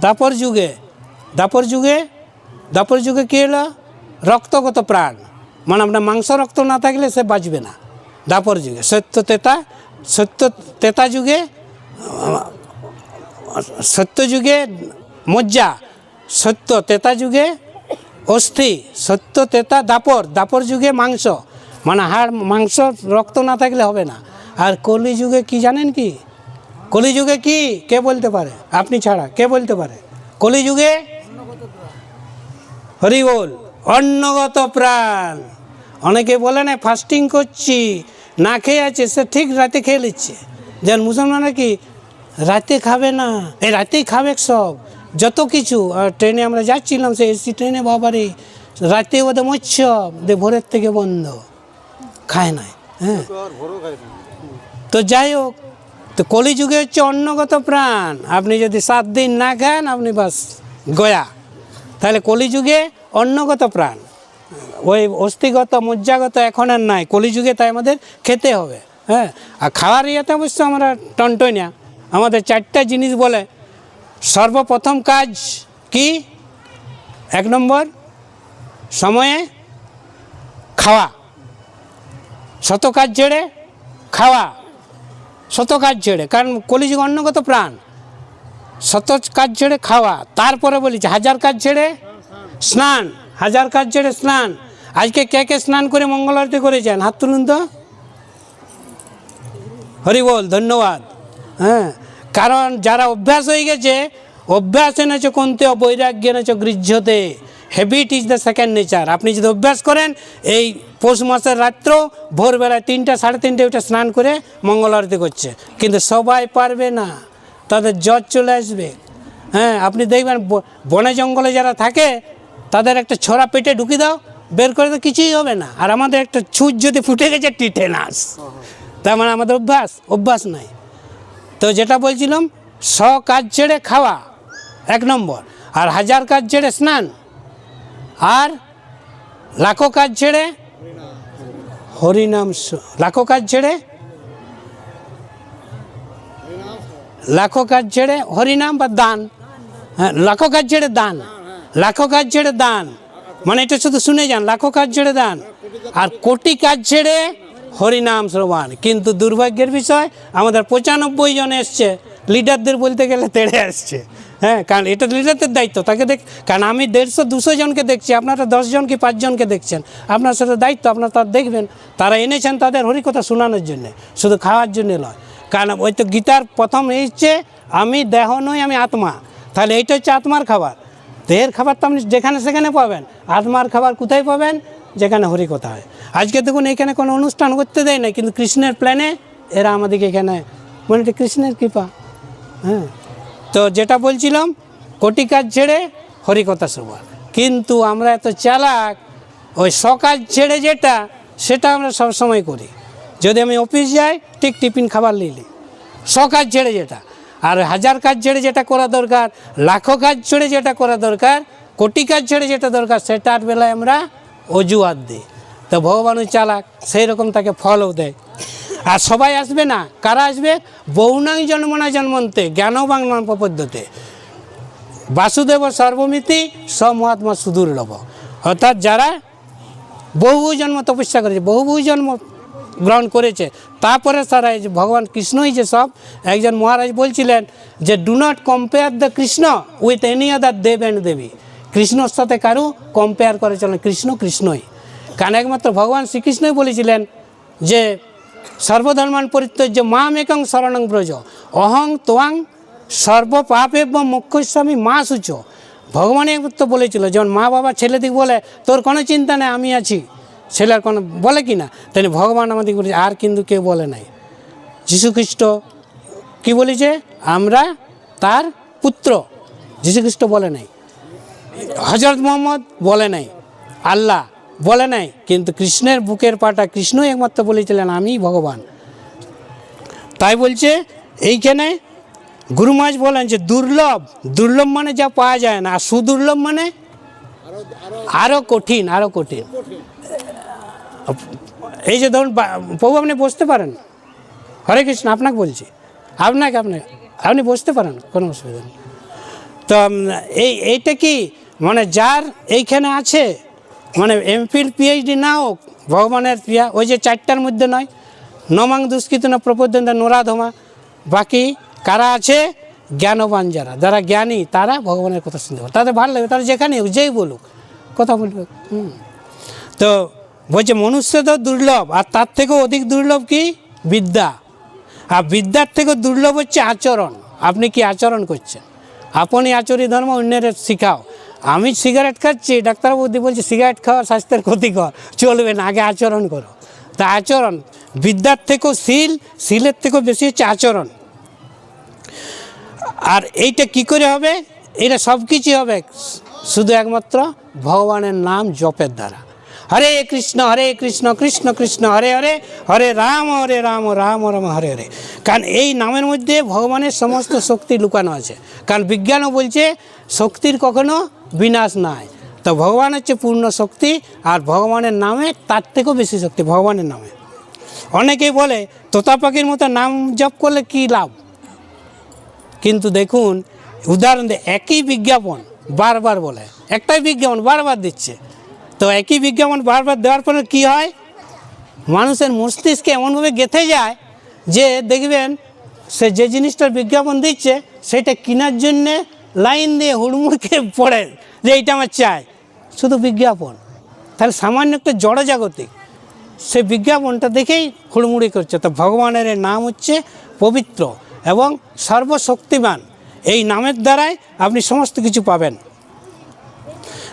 দাপর যুগে, দাপর যুগে, দাপর যুগে কী হলো? রক্তগত প্রাণ, মানে আপনার মাংস রক্ত না থাকলে সে বাঁচবে না। দাপর যুগে সত্য তেতা যুগে, সত্য যুগে মজ্জা, সত্য তেতা যুগে অস্থি, সত্য তেতা দাপর, দাপর যুগে মাংস, মানে হাড় মাংস রক্ত না থাকলে হবে না। আর কলিযুগে কি জানেন কি? কলিযুগে কি কে বলতে পারে? আপনি ছাড়া কে বলতে পারে? কলিযুগে হরি বল, অন্নগত প্রাণ। অনেকে বলে না ফাস্টিং করছি, না খেয়ে আছে, সে ঠিক রাতে খেয়ে নিচ্ছে। যেন মুসলমানরা কি রাতে খাবে না, এই রাতেই খাবে সব যত কিছু। আর ট্রেনে আমরা যাচ্ছিলাম, সে এসি ট্রেনে, বাবারে রাতে ওদের মৎস্যব দে, ভোরের থেকে বন্ধ, খায় নাই। হ্যাঁ, তো যাই হোক, তো কলিযুগে হচ্ছে অন্নগত প্রাণ। আপনি যদি 7 দিন না খান, আপনি বাস গয়া। তাহলে কলিযুগে অন্নগত প্রাণ, ওই অস্থিগত মজ্জাগত এখন আর নাই কলিযুগে, তাই আমাদের খেতে হবে। হ্যাঁ, আর খাওয়ার ইয়েতে অবশ্য আমরা টনটনিয়া। আমাদের 4টা জিনিস বলে। সর্বপ্রথম কাজ কি? 1 নম্বর সময়ে খাওয়া, শত কাজ ছেড়ে খাওয়া, শত কাজ ছেড়ে, কারণ কলিযুগ অন্নগত প্রাণ, শত কাজ ছেড়ে খাওয়া। তারপরে বলেছে 1000 কাজ ছেড়ে স্নান, 1000 কাজ ছেড়ে স্নান। আজকে কে কে স্নান করে মঙ্গল আরতি করেছেন? হাত তুলুন তো। হরি বল, ধন্যবাদ। হ্যাঁ, কারণ যারা অভ্যাস হয়ে গেছে, অভ্যাস এনেছ কন্তে বৈরাগ্য এনেছ গৃহ্যতে, habit is the second nature. আপনি যদি অভ্যাস করেন, এই পৌষ মাসের রাত্র ভোরবেলায় 3টা সাড়ে 3টে ওইটা স্নান করে মঙ্গল আরতি করছে, কিন্তু সবাই পারবে না, তাদের জ্বর চলে আসবে। হ্যাঁ, আপনি দেখবেন বনে জঙ্গলে যারা থাকে তাদের একটা ছড়া পেটে ঢুকিয়ে দাও, বের করে তো কিছুই হবে না। আর আমাদের একটা ছুঁচ যদি ফুটে গেছে, টিটেনাস। তার মানে আমাদের অভ্যাস নাই। তো যেটা বলছিলাম, 100 কাজ ছেড়ে খাওয়া 1 নম্বর, আর 1000 কাজ ছেড়ে স্নান, আর লাখো কাজ ছেড়ে হরিনাম, লাখো কাজ ছেড়ে হরিনাম বা দান। হ্যাঁ, লাখো কাজ ছেড়ে দান, লাখো কাজ ছেড়ে দান, মানে এটা শুধু শুনে যান, লাখো কাজ ছেড়ে দান, আর কোটি কাজ ছেড়ে হরিনাম শ্রবণ। কিন্তু দুর্ভাগ্যের বিষয়, আমাদের 95 জন এসছে, লিডারদের বলতে গেলে তেড়ে আসছে। হ্যাঁ, কারণ এটা লিডারদের দায়িত্ব, তাকে কারণ আমি 150-200 জনকে দেখছি, আপনারা 10 জন কি 5 জনকে দেখছেন, আপনার সাথে দায়িত্ব, আপনারা তার দেখবেন। তারা এনেছেন তাদের হরিকথা শোনানোর জন্যে, শুধু খাওয়ার জন্যে নয়। কারণ ওই তো গীতার প্রথম হচ্ছে, আমি দেহ নই, আমি আত্মা। তাহলে এইটা হচ্ছে আত্মার খাবার। দেহের খাবার তো আপনি যেখানে সেখানে পাবেন, আত্মার খাবার কোথায় পাবেন? যেখানে হরিকথা হয়। আজকে দেখুন এখানে কোনো অনুষ্ঠান করতে দেয় না, কিন্তু কৃষ্ণের প্ল্যানে এরা আমাদেরকে এখানে, মানে এটা কৃষ্ণের কৃপা। হ্যাঁ, তো যেটা বলছিলাম, কোটি কাজ ছেড়ে হরিকথা শ্রবণ। কিন্তু আমরা এত চালাক, ওই সকাজ ছেড়ে যেটা, সেটা আমরা সবসময় করি। যদি আমি অফিস যাই, ঠিক টিফিন খাবার নিলি, সকাজ ছেড়ে যেটা, আর 1000 কাজ ছেড়ে যেটা করা দরকার, লাখো কাজ ছেড়ে যেটা করা দরকার, কোটি কাজ ছেড়ে যেটা দরকার, সেটার বেলায় আমরা অজুহাত দিই। তো ভগবানও চালাক, সেই রকম তাকে ফলও দেয়। আর সবাই আসবে না, কারা আসবে? বহুনাং জন্মনা জন্মন্তে জ্ঞানবাং নাম প্রপদ্যতে বাসুদেব সর্বমিতি সমহাত্মা সুদুর্লভ। অর্থাৎ যারা বহু জন্ম তপস্যা করেছে, বহু জন্ম গ্রহণ করেছে, তারপরে তারা এই যে ভগবান কৃষ্ণই যে সব। একজন মহারাজ বলছিলেন যে, do not compare the Krishna with any other দেব অ্যান্ড দেবী। কৃষ্ণর সাথে কারো কম্পেয়ার করে চলেন, কৃষ্ণ কৃষ্ণই। কারণ একমাত্র ভগবান শ্রীকৃষ্ণই বলেছিলেন যে, সর্বধর্মান পরিত্যজ্য মাম একং শরণং ব্রজ অহং তোয়াং সর্বপাপেব্য মোক্ষস্বামী মা শুচ। ভগবান একমাত্র বলেছিল, যেমন মা বাবা ছেলেদিকে বলে, তোর কোনো চিন্তা নেই, আমি আছি, ছেলের কোনো বলে কি না, তাই ভগবান আমাদের বলেছে। আর কিন্তু কেউ বলে নাই। যীশুখ্রিস্ট কি বলেছে? আমরা তার পুত্র। যীশুখ্রিস্ট বলে নাই, হজরত মোহাম্মদ বলে নাই, আল্লাহ বলে নাই, কিন্তু কৃষ্ণের বুকের পাটা কৃষ্ণই একমাত্র বলেছিলেন, আমি ভগবান। তাই বলছে এইখানে গুরু মহারাজ বলেন যে, দুর্লভ, দুর্লভ মানে যা পাওয়া যায় না, আর সুদুর্লভ মানে আরও কঠিন, আরও কঠিন। এই যে ধরুন, প্রভু আপনি বসতে পারেন, হরে কৃষ্ণ, আপনাকে বলছি, আপনি বসতে পারেন, কোনো অসুবিধা নেই। তো এইটা কি, মানে যার এইখানে আছে, মানে এমফিল পিএইচডি না হোক, ভগবানের প্রিয়া, ওই যে 4টার মধ্যে নয়, নমাং দুষ্কৃত না প্রপদ্যন্ত নোরাধমা। বাকি কারা আছে? জ্ঞানবান, যারা জ্ঞানী, তারা ভগবানের কথা শুনতে পারে, তাদের ভালো লাগবে, তারা যেখানে হোক, যেই বলুক, কথা বলবে। তো বলছে মনুষ্য তো দুর্লভ, আর তার থেকেও অধিক দুর্লভ কি? বিদ্যা। আর বিদ্যার থেকেও দুর্লভ হচ্ছে আচরণ। আপনি কি আচরণ করছেন? আপনি আচরি ধর্ম, অন্যের শিখাও। আমি সিগারেট খাচ্ছি, ডাক্তারবাবু বলছে সিগারেট খাওয়া স্বাস্থ্যের ক্ষতিকর, চলবে না, আগে আচরণ করো। তা আচরণ, বিদ্যার থেকেও শিলের থেকেও বেশি হচ্ছে আচরণ। আর এইটা কি করে হবে? এটা সব কিছুই হবে শুধু একমাত্র ভগবানের নাম জপের দ্বারা। হরে কৃষ্ণ কৃষ্ণ কৃষ্ণ হরে হরে, হরে রাম রাম রাম হরে হরে। কারণ এই নামের মধ্যে ভগবানের সমস্ত শক্তি লুকানো আছে। কারণ বিজ্ঞানও বলছে শক্তির কখনো বিনাশ নাই। তো ভগবান হচ্ছে পূর্ণ শক্তি, আর ভগবানের নামে তার থেকেও বেশি শক্তি ভগবানের নামে। অনেকেই বলে তোতা পাখির মতো নাম জপ করলে কী লাভ, কিন্তু দেখুন উদাহরণ দিয়ে একই বিজ্ঞাপন বারবার বলে, একটাই বিজ্ঞাপন বারবার দিচ্ছে। তো একই বিজ্ঞাপন বারবার দেওয়ার পরে কী হয়? মানুষের মস্তিষ্কে এমনভাবে গেঁথে যায় যে দেখবেন সে যে জিনিসটার বিজ্ঞাপন দিচ্ছে সেটা কেনার জন্যে লাইন দিয়ে হুড়মুড়কে পড়ে যে এইটা আমার চাই, শুধু বিজ্ঞাপন। তাহলে সামান্য একটা জড়জাগতিক, সে বিজ্ঞাপনটা দেখেই হুড়মুড়ি করছে। তো ভগবানের এই নাম হচ্ছে পবিত্র এবং সর্বশক্তিমান। এই নামের দ্বারাই আপনি সমস্ত কিছু পাবেন।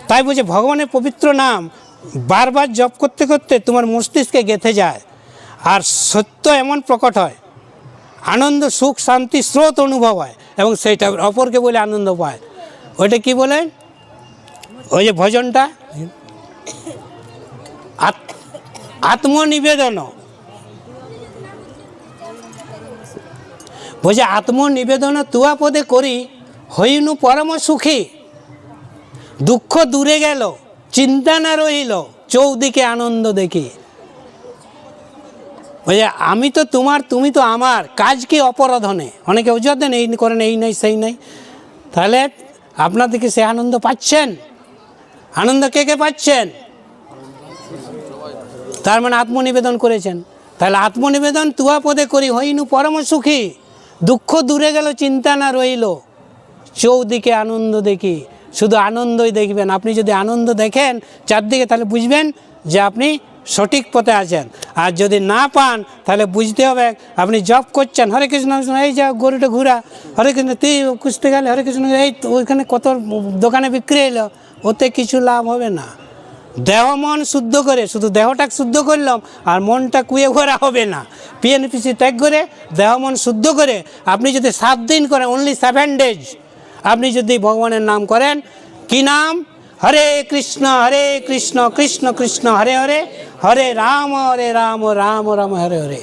তাই বলছে ভগবানের পবিত্র নাম বারবার জপ করতে করতে তোমার মস্তিষ্কে গেঁথে যায়, আর সত্য এমন প্রকট হয়, আনন্দ সুখ শান্তি স্রোত অনুভব হয়, এবং সেইটা অপরকে বলে আনন্দ পায়। ওইটা কি বলে, ওই যে ভজনটা আত্মনিবেদন, বলছে আত্মনিবেদন তুয়া পদে করি হইনু পরম সুখী, দুঃখ দূরে গেল চিন্তা না রইল চৌদিকে আনন্দ দেখি। বলছে আমি তো তোমার তুমি তো আমার, কাজ কি অপরাধনে। অনেকে অজুহাত দেন এই করেন, এই নাই সেই নাই। তাহলে আপনাদেরকে সে আনন্দ পাচ্ছেন? আনন্দ কে কে পাচ্ছেন? তার মানে আত্মনিবেদন করেছেন। তাহলে আত্মনিবেদন তুয়া পদে করি হইনু পরম সুখী, দুঃখ দূরে গেল চিন্তা না রইল চৌদিকে আনন্দ দেখি। শুধু আনন্দই দেখবেন। আপনি যদি আনন্দ দেখেন চারদিকে, তাহলে বুঝবেন যে আপনি সঠিক পথে আছেন। আর যদি না পান তাহলে বুঝতে হবে আপনি জব করছেন হরে কৃষ্ণ, এই যা গরুটা ঘুরা, হরে কৃষ্ণ তুই খুঁজতে গেলে হরে কৃষ্ণ, এই ওইখানে কত দোকানে বিক্রি এলো, ওতে কিছু লাভ হবে না। দেহ মন শুদ্ধ করে, শুধু দেহটাকে শুদ্ধ করলাম আর মনটা কুয়ে ঘোরা হবে না। পিএনপিসি ত্যাগ করে দেহ মন শুদ্ধ করে আপনি যদি 7 দিন করেন, অনলি 7 days, আপনি যদি ভগবানের নাম করেন, কি নাম? হরে কৃষ্ণ কৃষ্ণ কৃষ্ণ হরে হরে, হরে রাম রাম রাম হরে হরে।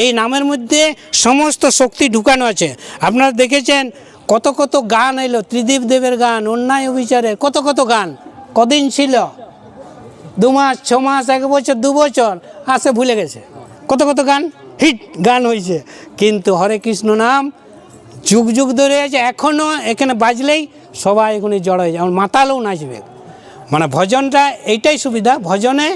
এই নামের মধ্যে সমস্ত শক্তি ঢুকানো আছে। আপনারা দেখেছেন কত কত গান এলো, ত্রিদীপ দেবের গান, অন্যায় অবিচারের কত কত গান। কদিন ছিল? 2 মাস, 6 মাস, 1 বছর, 2 বছর, আসে ভুলে গেছে। কত কত গান হিট গান হয়েছে, কিন্তু হরে কৃষ্ণ নাম যুগ যুগ ধরে আছে। এখনও এখানে বাজলেই সবাই এখানে জড় হয়ে যায়, আমার মাতালেও নাচবে। মানে ভজনটা এইটাই সুবিধা, ভজনে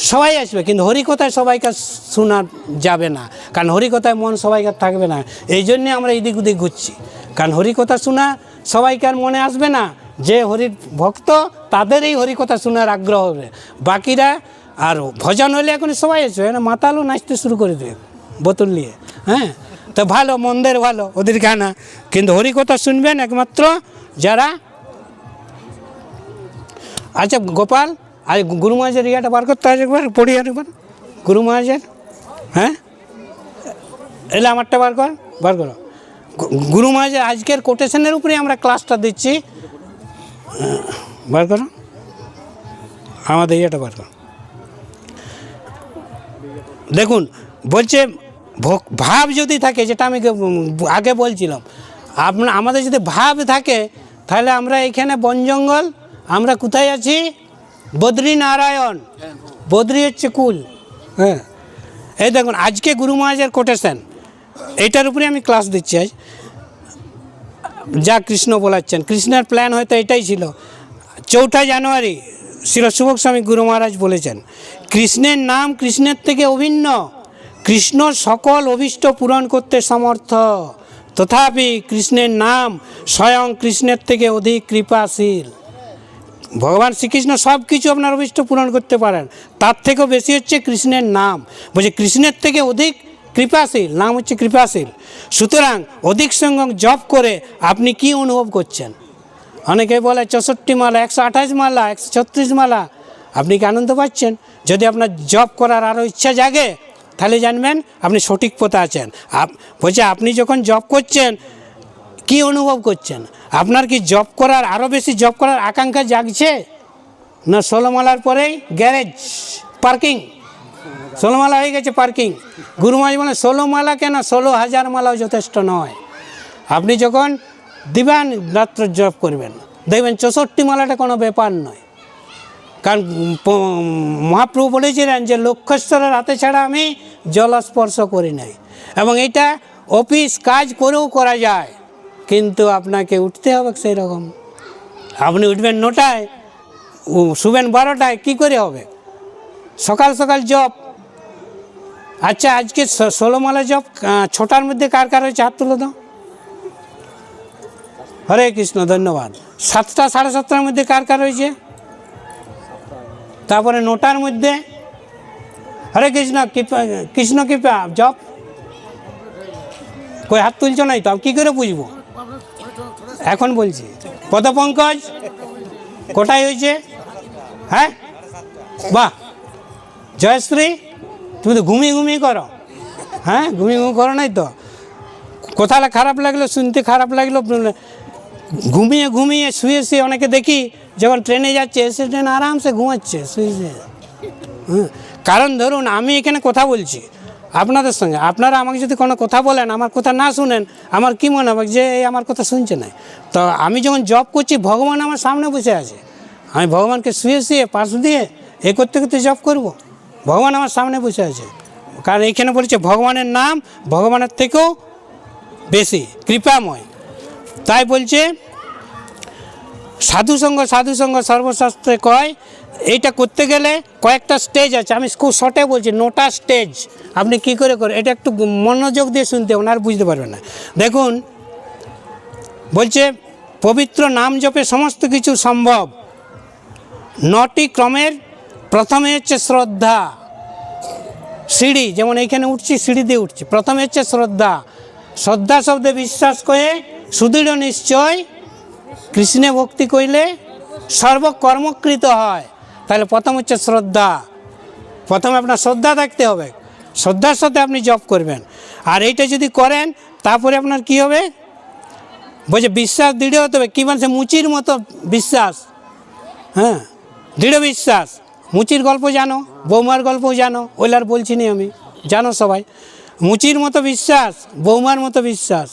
সবাই আসবে, কিন্তু হরিকথায় সবাইকে শোনা যাবে না, কারণ হরিকথায় মন সবাইকার থাকবে না। এই জন্যে আমরা এদিক ওদিক ঘুরছি, কারণ হরিকথা শোনা সবাইকার মনে আসবে না। যে হরির ভক্ত তাদের এই হরিকথা শোনার আগ্রহ হবে, বাকিরা আর ভজন হলে এখন সবাই আসবে, মাতালও নাচতে শুরু করে দেবে বোতল নিয়ে। হ্যাঁ, তো ভালো মন্দের ভালো ওদের গানা, কিন্তু হরিকথা শুনবেন একমাত্র যারা। আচ্ছা গোপাল, আজ গুরু মহারাজের ইয়াটা বার করতে হয় একবার, পড়ি একবার গুরু মহারাজের। হ্যাঁ, এলে আমারটা বার করো। গুরু মহারাজের আজকের কোটেশনের উপরে আমরা ক্লাসটা দিচ্ছি, বার করো আমাদের ইয়েটা বার করো। দেখুন বলছে ভাব যদি থাকে, যেটা আমি আগে বলছিলাম, আমাদের যদি ভাব থাকে তাহলে আমরা এখানে বন জঙ্গল, আমরা কোথায় আছি? বদ্রীনারায়ণ। বদ্রী হচ্ছে কুল। হ্যাঁ, এই দেখুন আজকে গুরু মহারাজের কোটেশন, এইটার উপরে আমি ক্লাস দিচ্ছি আজ। যা কৃষ্ণ বলাচ্ছেন, কৃষ্ণের প্ল্যান হয়তো এটাই ছিল। 4 জানুয়ারি শ্রী শুভ স্বামী গুরু মহারাজ বলেছেন, কৃষ্ণের নাম কৃষ্ণের থেকে অভিন্ন, কৃষ্ণ সকল অভীষ্ট পূরণ করতে সমর্থ, তথাপি কৃষ্ণের নাম স্বয়ং কৃষ্ণের থেকে অধিক কৃপাশীল। ভগবান শ্রীকৃষ্ণ সব কিছু আপনার অভীষ্ট পূরণ করতে পারেন, তার থেকেও বেশি হচ্ছে কৃষ্ণের নাম। বলছে কৃষ্ণের থেকে অধিক কৃপাশীল, নাম হচ্ছে কৃপাশীল। সুতরাং অধিক সংখ্যক জপ করে আপনি কি অনুভব করছেন? অনেকে বলে 64 মালা, 128 মালা, 136 মালা, আপনি কি আনন্দ পাচ্ছেন? যদি আপনার জপ করার আরও ইচ্ছা জাগে তাহলে জানবেন আপনি সঠিক পথে আছেন। বলছে আপনি যখন জপ করছেন কি অনুভব করছেন? আপনার কি জপ করার, আরও বেশি জপ করার আকাঙ্ক্ষা জাগছে? না 16 মালার পরেই গ্যারেজ পার্কিং, 16 মালা হয়ে গেছে পার্কিং। গুরু মহারাজ বলেন 16 মালা কেন, 16,000 মালাও যথেষ্ট নয়। আপনি যখন দিবান রাত্র জপ করবেন দেখবেন 64 মালাটা কোনো ব্যাপার নয়। কারণ মহাপ্রভু বলেছিলেন যে লক্ষ্যেশ্বরের হাতে ছাড়া আমি জল স্পর্শ করি নাই, এবং এটা অফিস কাজ করেও করা যায়, কিন্তু আপনাকে উঠতে হবে সেই রকম। আপনি উঠবেন 9টায়, শুবেন 12টায়, কী করে হবে? সকাল সকাল জপ। আচ্ছা আজকে 16 মালা জপ 6টার মধ্যে কার কার হয়েছে হাত তুলে দাও। হরে কৃষ্ণ, ধন্যবাদ। 7টা 7:30টার মধ্যে কার কার হয়েছে? তারপরে 9টার মধ্যে, হরে কৃষ্ণ কৃপা, কৃষ্ণ কৃপা জপ। কই হাত তুলছো নাই তো, আমি কী করে বুঝবো? এখন বলছি পদপঙ্কজ কোথায় হয়েছে? হ্যাঁ, বাহ। জয়শ্রী তুমি তো ঘুমিয়ে ঘুমিয়ে করো। হ্যাঁ, ঘুমিয়ে ঘুমিয়ে করো নাই তো? কোথাও খারাপ লাগলো, শুনতে খারাপ লাগলো, ঘুমিয়ে ঘুমিয়ে শুয়ে শুয়ে অনেকে দেখি যখন ট্রেনে যাচ্ছে এসে ট্রেন আরামসে ঘুমাচ্ছে শুয়ে শুয়ে। কারণ ধরুন আমি এখানে কথা বলছি আপনাদের সঙ্গে, আপনারা আমাকে যদি কোনো কথা বলেন, আমার কথা না শুনেন, আমার কী মনে হবে যে এই আমার কথা শুনছে না। তো আমি যখন জব করছি, ভগবান আমার সামনে বসে আছে, আমি ভগবানকে শুয়ে শুয়ে পাশ দিয়ে এ করতে করতে জব করব। ভগবান আমার সামনে বসে আছে, কারণ এইখানে বলেছে ভগবানের নাম ভগবানের থেকেও বেশি কৃপাময়। তাই বলছে সাধুসঙ্গ সর্বশাস্ত্রে কয়। এইটা করতে গেলে কয়েকটা স্টেজ আছে, আমি খুব শর্টে বলছি, 9টা স্টেজ। আপনি কি করে করেন এটা একটু মনোযোগ দিয়ে শুনতে হবে, আর বুঝতে পারবেন না। দেখুন বলছে পবিত্র নাম জপে সমস্ত কিছু সম্ভব। 9টি ক্রমের প্রথমে হচ্ছে শ্রদ্ধা, সিঁড়ি, যেমন এইখানে উঠছি সিঁড়ি দিয়ে উঠছি, প্রথমে হচ্ছে শ্রদ্ধা। শ্রদ্ধা শব্দে বিশ্বাস করে সুদৃঢ় নিশ্চয় কৃষ্ণে ভক্তি কইলে সর্বকর্মকৃত হয়। তাহলে প্রথম হচ্ছে শ্রদ্ধা। প্রথমে আপনার শ্রদ্ধা থাকতে হবে, শ্রদ্ধার সাথে আপনি জপ করবেন। আর এইটা যদি করেন তারপরে আপনার কি হবে? বলছে বিশ্বাস দৃঢ় হতে হবে। কী বলছে? মুচির মতো বিশ্বাস। হ্যাঁ, দৃঢ় বিশ্বাস। মুচির গল্প জানো, বৌমার গল্পও জানো, ওইলার বলছি না আমি, জানো সবাই। মুচির মতো বিশ্বাস, বৌমার মতো বিশ্বাস।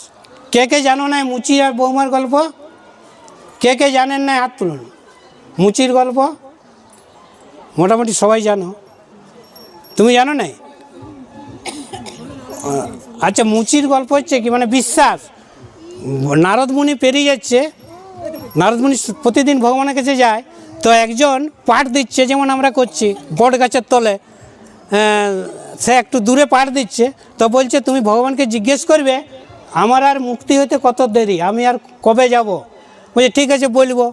কে কে জানো না মুচি আর বৌমার গল্প? কে কে জানেন না হাত তুলুন। মুচির গল্প মোটামুটি সবাই জানো, তুমি জানো নাই? আচ্ছা, মুচির গল্প হচ্ছে কি, মানে বিশ্বাস। নারদ মুনি পেরিয়ে যাচ্ছে, নারদ মুনি প্রতিদিন ভগবানের কাছে যায়, তো একজন পাঠ দিচ্ছে, যেমন আমরা করছি বট গাছের তলে, সে একটু দূরে পাঠ দিচ্ছে, তো বলছে তুমি ভগবানকে জিজ্ঞেস করবে আমার আর মুক্তি হতে কত দেরি, আমি আর কবে যাব। বলছে ঠিক আছে বলবো।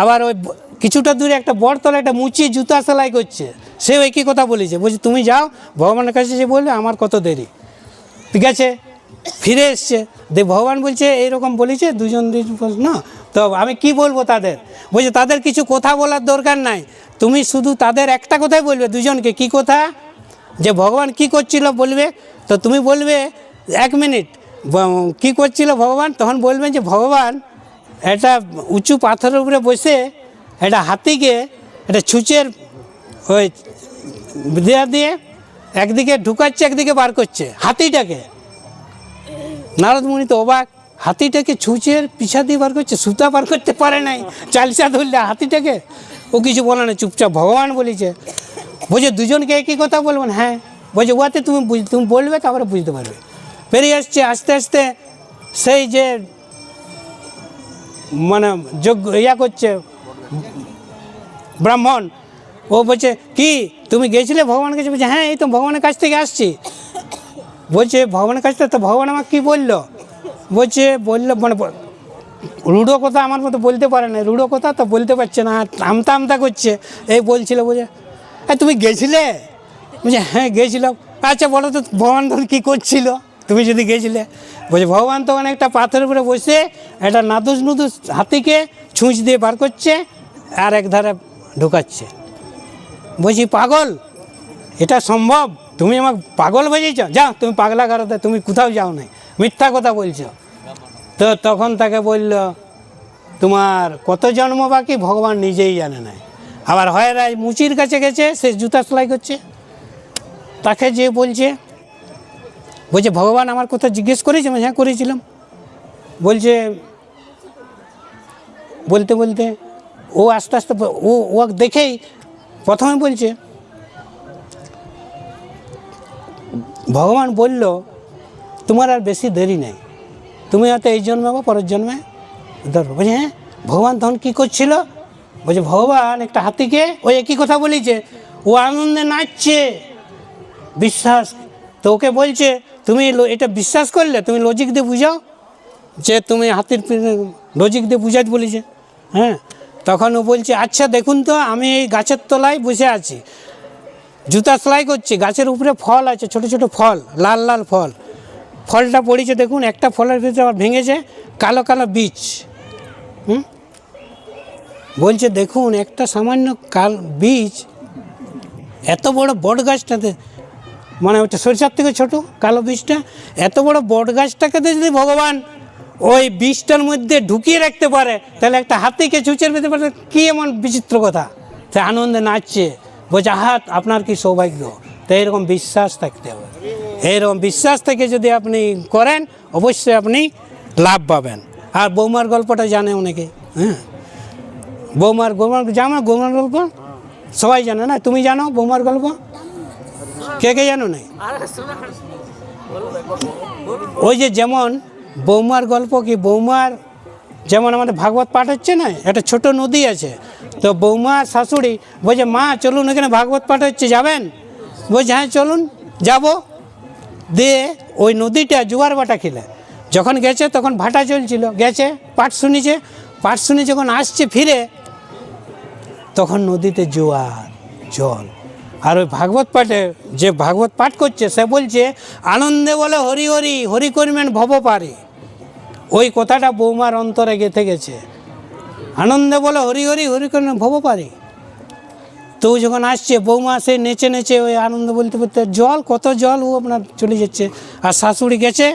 আবার ওই কিছুটা দূরে একটা বট তলে একটা মুচি জুতা সেলাই করছে, সে একই কথা বলেছে, বলছে তুমি যাও ভগবানের কাছে, যে বলবে আমার কত দেরি। ঠিক আছে, ফিরে এসছে, ভগবান বলছে এইরকম বলেছে দুজন না, তো আমি কি বলবো তাদের? বলছে তাদের কিছু কথা বলার দরকার নাই, তুমি শুধু তাদের একটা কথাই বলবে দুজনকে। কি কথা? যে ভগবান কি করছিল বলবে, তো তুমি বলবে 1 মিনিট কি করছিল ভগবান, তখন বলবেন যে ভগবান একটা উঁচু পাথরের উপরে বসে একটা হাতিকে একটা ছুঁচের ওই দিয়ে একদিকে ঢুকাচ্ছে একদিকে বার করছে হাতিটাকে। নারদ মুনি তো অবাক, হাতিটাকে ছুঁচের পিছা দিয়ে বার করছে, সুতা বার করতে পারে নাই, চালসা ধরলে হাতিটাকে। ও কিছু বলে না, চুপচাপ ভগবান বলেছে। বলছে দুজনকে একই কথা বলবেন? হ্যাঁ। বলছে ওয়াতে তুমি বলবে তারপরে বুঝতে পারবে। পেরিয়ে আসছে, আস্তে আস্তে সেই যে মানে যোগ্য ইয়া করছে ব্রাহ্মণ, ও বলছে কি তুমি গেছিলে ভগবানের কাছে? বলছে হ্যাঁ, এই তো ভগবানের কাছ থেকে আসছি। বলছে ভগবানের কাছ থেকে? তো ভগবান আমাকে কী বললো? বললো মানে রূঢ় কথা আমার মতো বলতে পারে না, রূঢ় কথা তো বলতে পারছে না, আমতা আমতা করছে। এই বলছিল, বলছে তুমি গেছিলে? বলছে হ্যাঁ গেছিলাম। আচ্ছা বলো তো ভগবান তখন কী করছিল তুমি যদি গেছিলে? বলছে ভগবান তখন একটা পাথরের উপরে বসে একটা নাদুস নুদুস হাতিকে ছুঁচ দিয়ে বার করছে আর এক ধারে ঢুকাচ্ছে। বলছি পাগল, এটা সম্ভব? তুমি আমাকে পাগল বুঝেছ? যাও তুমি পাগলা গারদে, তুমি কোথাও যাও নাই, মিথ্যা কথা বলছো। তো তখন তাকে বলল তোমার কত জন্ম বাকি ভগবান নিজেই জানে না। আবার হয় রায় মুচির কাছে গেছে, সে জুতা সেলাই করছে, তাকে যে বলছে ভগবান আমার কথা জিজ্ঞেস করেছে? হ্যাঁ করেছিলাম। বলছে বলতে বলতে ও আস্তে আস্তে ও দেখেই প্রথমে বলছে ভগবান বলল তোমার আর বেশি দেরি নেই, তুমি হয়তো এই জন্মে বা পরের জন্মে ধরো। বলছে হ্যাঁ। ভগবান তখন কী করছিল? বলছে ভগবান একটা হাতিকে ওই একই কথা বলেছে, ও আনন্দে নাচছে, বিশ্বাস। তো ওকে বলছে তুমি এটা বিশ্বাস করলে, তুমি লজিক দিয়ে বুঝাও, যে তুমি হাতির লজিক দিয়ে বুঝাতে বলেছে। হ্যাঁ, তখন ও বলছে আচ্ছা দেখুন তো, আমি এই গাছের তলায় বসে আছি, জুতা সেলাই করছে, গাছের উপরে ফল আছে, ছোট ছোট ফল, লাল লাল ফল, ফলটা পড়েছে দেখুন, একটা ফলের ভিতরে আবার ভেঙেছে কালো কালো বীজ। বলছে দেখুন একটা সামান্য বীজ এত বড় বট গাছটাতে, মানে ওটা সরিষার থেকে ছোট কালো বীজটা, এত বড় বট গাছটাকে যদি ভগবান ওই বীজটার মধ্যে ঢুকিয়ে রাখতে পারে, তাহলে একটা হাতিকে চুচের পেতে পারে, কী এমন বিচিত্র কথা। সে আনন্দে নাচছে, বলছে হাত আপনার কি সৌভাগ্য। তো এইরকম বিশ্বাস থাকতে হবে, এইরকম বিশ্বাস থেকে যদি আপনি করেন অবশ্যই আপনি লাভ পাবেন। আর বৌমার গল্পটা জানে অনেকে, হ্যাঁ বৌমার জানো বৌমার গল্প সবাই জানে না? তুমি জানো বৌমার গল্প? কে কে জানো না? ওই যে যেমন বৌমার গল্প কি, বৌমার যেমন আমাদের ভাগবত পাঠ হচ্ছে না, একটা ছোট নদী আছে, তো বৌমার শাশুড়ি বলছে মা চলুন এখানে ভাগবত পাঠ হচ্ছে, যাবেন? বলছে হ্যাঁ চলুন যাব। দিয়ে ওই নদীটা জোয়ার ভাটা খেলে যখন গেছে তখন ভাটা চলছিল, গেছে পাঠ শুনেছে, পাঠ শুনে যখন আসছে ফিরে তখন নদীতে জোয়ার জল। আর ওই ভাগবত পাঠে যে ভাগবত পাঠ করছে সে বলছে আনন্দে বলে হরি হরি হরি করিমেন ভব পারে। ওই কথাটা বৌমার অন্তরে গেঁথে গেছে, আনন্দে বলে হরি হরি হরি করিমেন ভব পারে। তো যখন আসছে বৌমা সে নেচে নেচে ওই আনন্দ বলতে বলতে জল কত জল ও আপনার চলে যাচ্ছে, আর শাশুড়ি গেছে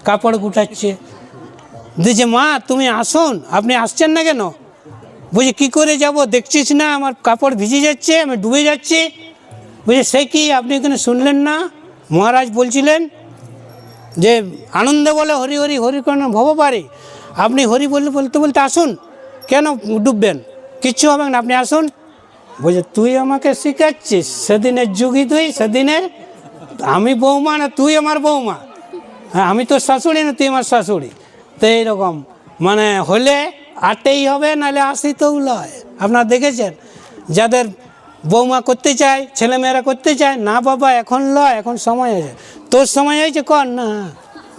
কাপড় গুটাচ্ছে। দিয়েছে মা তুমি আসুন, আপনি আসছেন না কেন? বুঝি কী করে যাব, দেখছিস না আমার কাপড় ভিজে যাচ্ছে, আমি ডুবে যাচ্ছি। বুঝি সে কি আপনি এখানে শুনলেন না? মহারাজ বলছিলেন যে আনন্দে বলে হরি হরি হরি কর্ণ ভব পারে। আপনি হরি বললে বলতে বলতে আসুন, কেন ডুববেন? কিচ্ছু হবে না, আপনি আসুন। বলছে তুই আমাকে শেখাচ্ছিস, সেদিনের যুগই তুই, সেদিনের আমি বৌমা না তুই আমার বৌমা, হ্যাঁ আমি তোর শাশুড়ি না তুই আমার শাশুড়ি। তো এইরকম মানে হলে আটতেই হবে, নাহলে আসিতেও লয়। আপনারা দেখেছেন যাদের বৌমা করতে চায়, ছেলেমেয়েরা করতে চায় না, বাবা এখন লয়, এখন সময় আছে, তোর সময় হয়েছে কর না,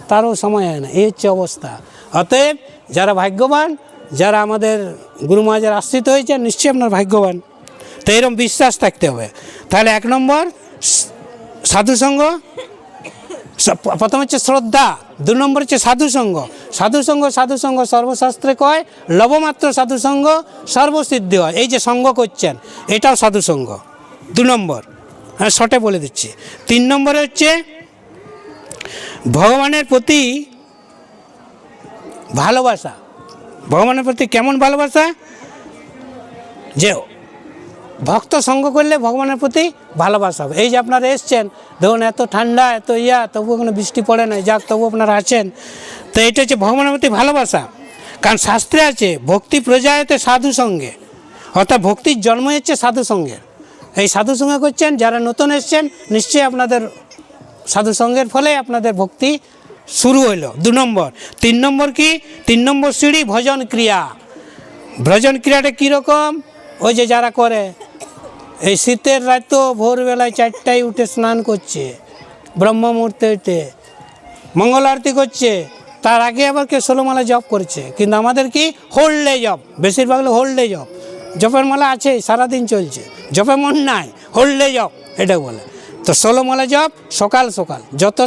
তারও সময় হয় না, এই হচ্ছে অবস্থা। অতএব যারা ভাগ্যবান, যারা আমাদের গুরু মহারাজের আশ্রিত হয়েছে, নিশ্চয়ই আপনার ভাগ্যবান। তো এরকম বিশ্বাস থাকতে হবে। তাহলে 1 নম্বর সাধুসঙ্গ, প্রথম হচ্ছে শ্রদ্ধা, 2 নম্বর হচ্ছে সাধুসঙ্গ। সাধুসঙ্গ সাধুসঙ্গ সর্বশাস্ত্রে কয়, লবমাত্র সাধুসঙ্গ সর্বসিদ্ধি হয়। এই যে সঙ্গ করছেন এটাও সাধুসঙ্গ, 2 নম্বর। হ্যাঁ শর্টে বলে দিচ্ছি। 3 নম্বরে হচ্ছে ভগবানের প্রতি ভালোবাসা। ভগবানের প্রতি কেমন ভালোবাসা? যে ভক্ত সঙ্গ করলে ভগবানের প্রতি ভালোবাসা হবে। এই যে আপনারা এসছেন, ধরুন এত ঠান্ডা এত তবু কোনো বৃষ্টি পড়ে নাই, যাক তবু আপনারা আছেন, তো এটা হচ্ছে ভগবানের প্রতি ভালোবাসা। কারণ শাস্ত্রে আছে ভক্তি প্রজায়তে সাধু সঙ্গে, অর্থাৎ ভক্তির জন্ম হচ্ছে সাধু সঙ্গের। এই সাধু সঙ্গে করছেন যারা নতুন এসছেন, নিশ্চয়ই আপনাদের সাধু সঙ্গের ফলে আপনাদের ভক্তি শুরু হইল, 2 নম্বর। 3 নম্বর কি? 3 নম্বর সিঁড়ি ভজন ক্রিয়া। ভজন ক্রিয়াটা কীরকম? ওই যে যারা করে এই শীতের রাত তো ভোরবেলায় 4টায় উঠে স্নান করছে, ব্রহ্ম মুহূর্তে উঠে মঙ্গল আরতি করছে, তার আগে আবার কেউ 16 মালা জপ করছে। কিন্তু আমাদের কি হোল্ডে জপ, বেশিরভাগ লোক হোল্ডে জপ, জপের মালা আছে সারাদিন চলছে, জপে মন নাই, হোল্ডে জপ এটা বলে। তো 16 মালা জপ সকাল সকাল, যত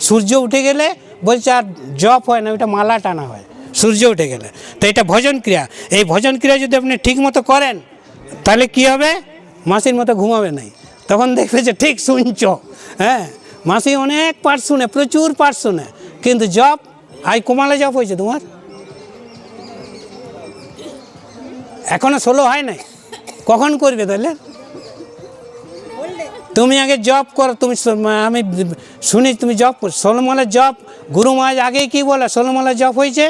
সূর্য উঠে গেলে বলছে আর জপ হয় না, ওইটা মালা টানা হয় সূর্য উঠে গেলে। তো এটা ভজন ক্রিয়া। এই ভজন ক্রিয়া যদি আপনি ঠিক মতো করেন তাহলে কি হবে? মাসির মতো ঘুমাবে নাই, তখন দেখবে যে ঠিক শুনছ। হ্যাঁ মাসি অনেক পাঠ শুনে, প্রচুর পাঠ শুনে, কিন্তু জপ আই কমালে জপ হয়েছে তোমার এখনো 16 হয় নাই, কখন করবে তাহলে? তুমি আগে জপ করো, তুমি আমি শুনি তুমি জপ করো 16 মালা জপ। গুরু মহারাজ আগে কি বলে? 16 মালা জপ হয়েছে,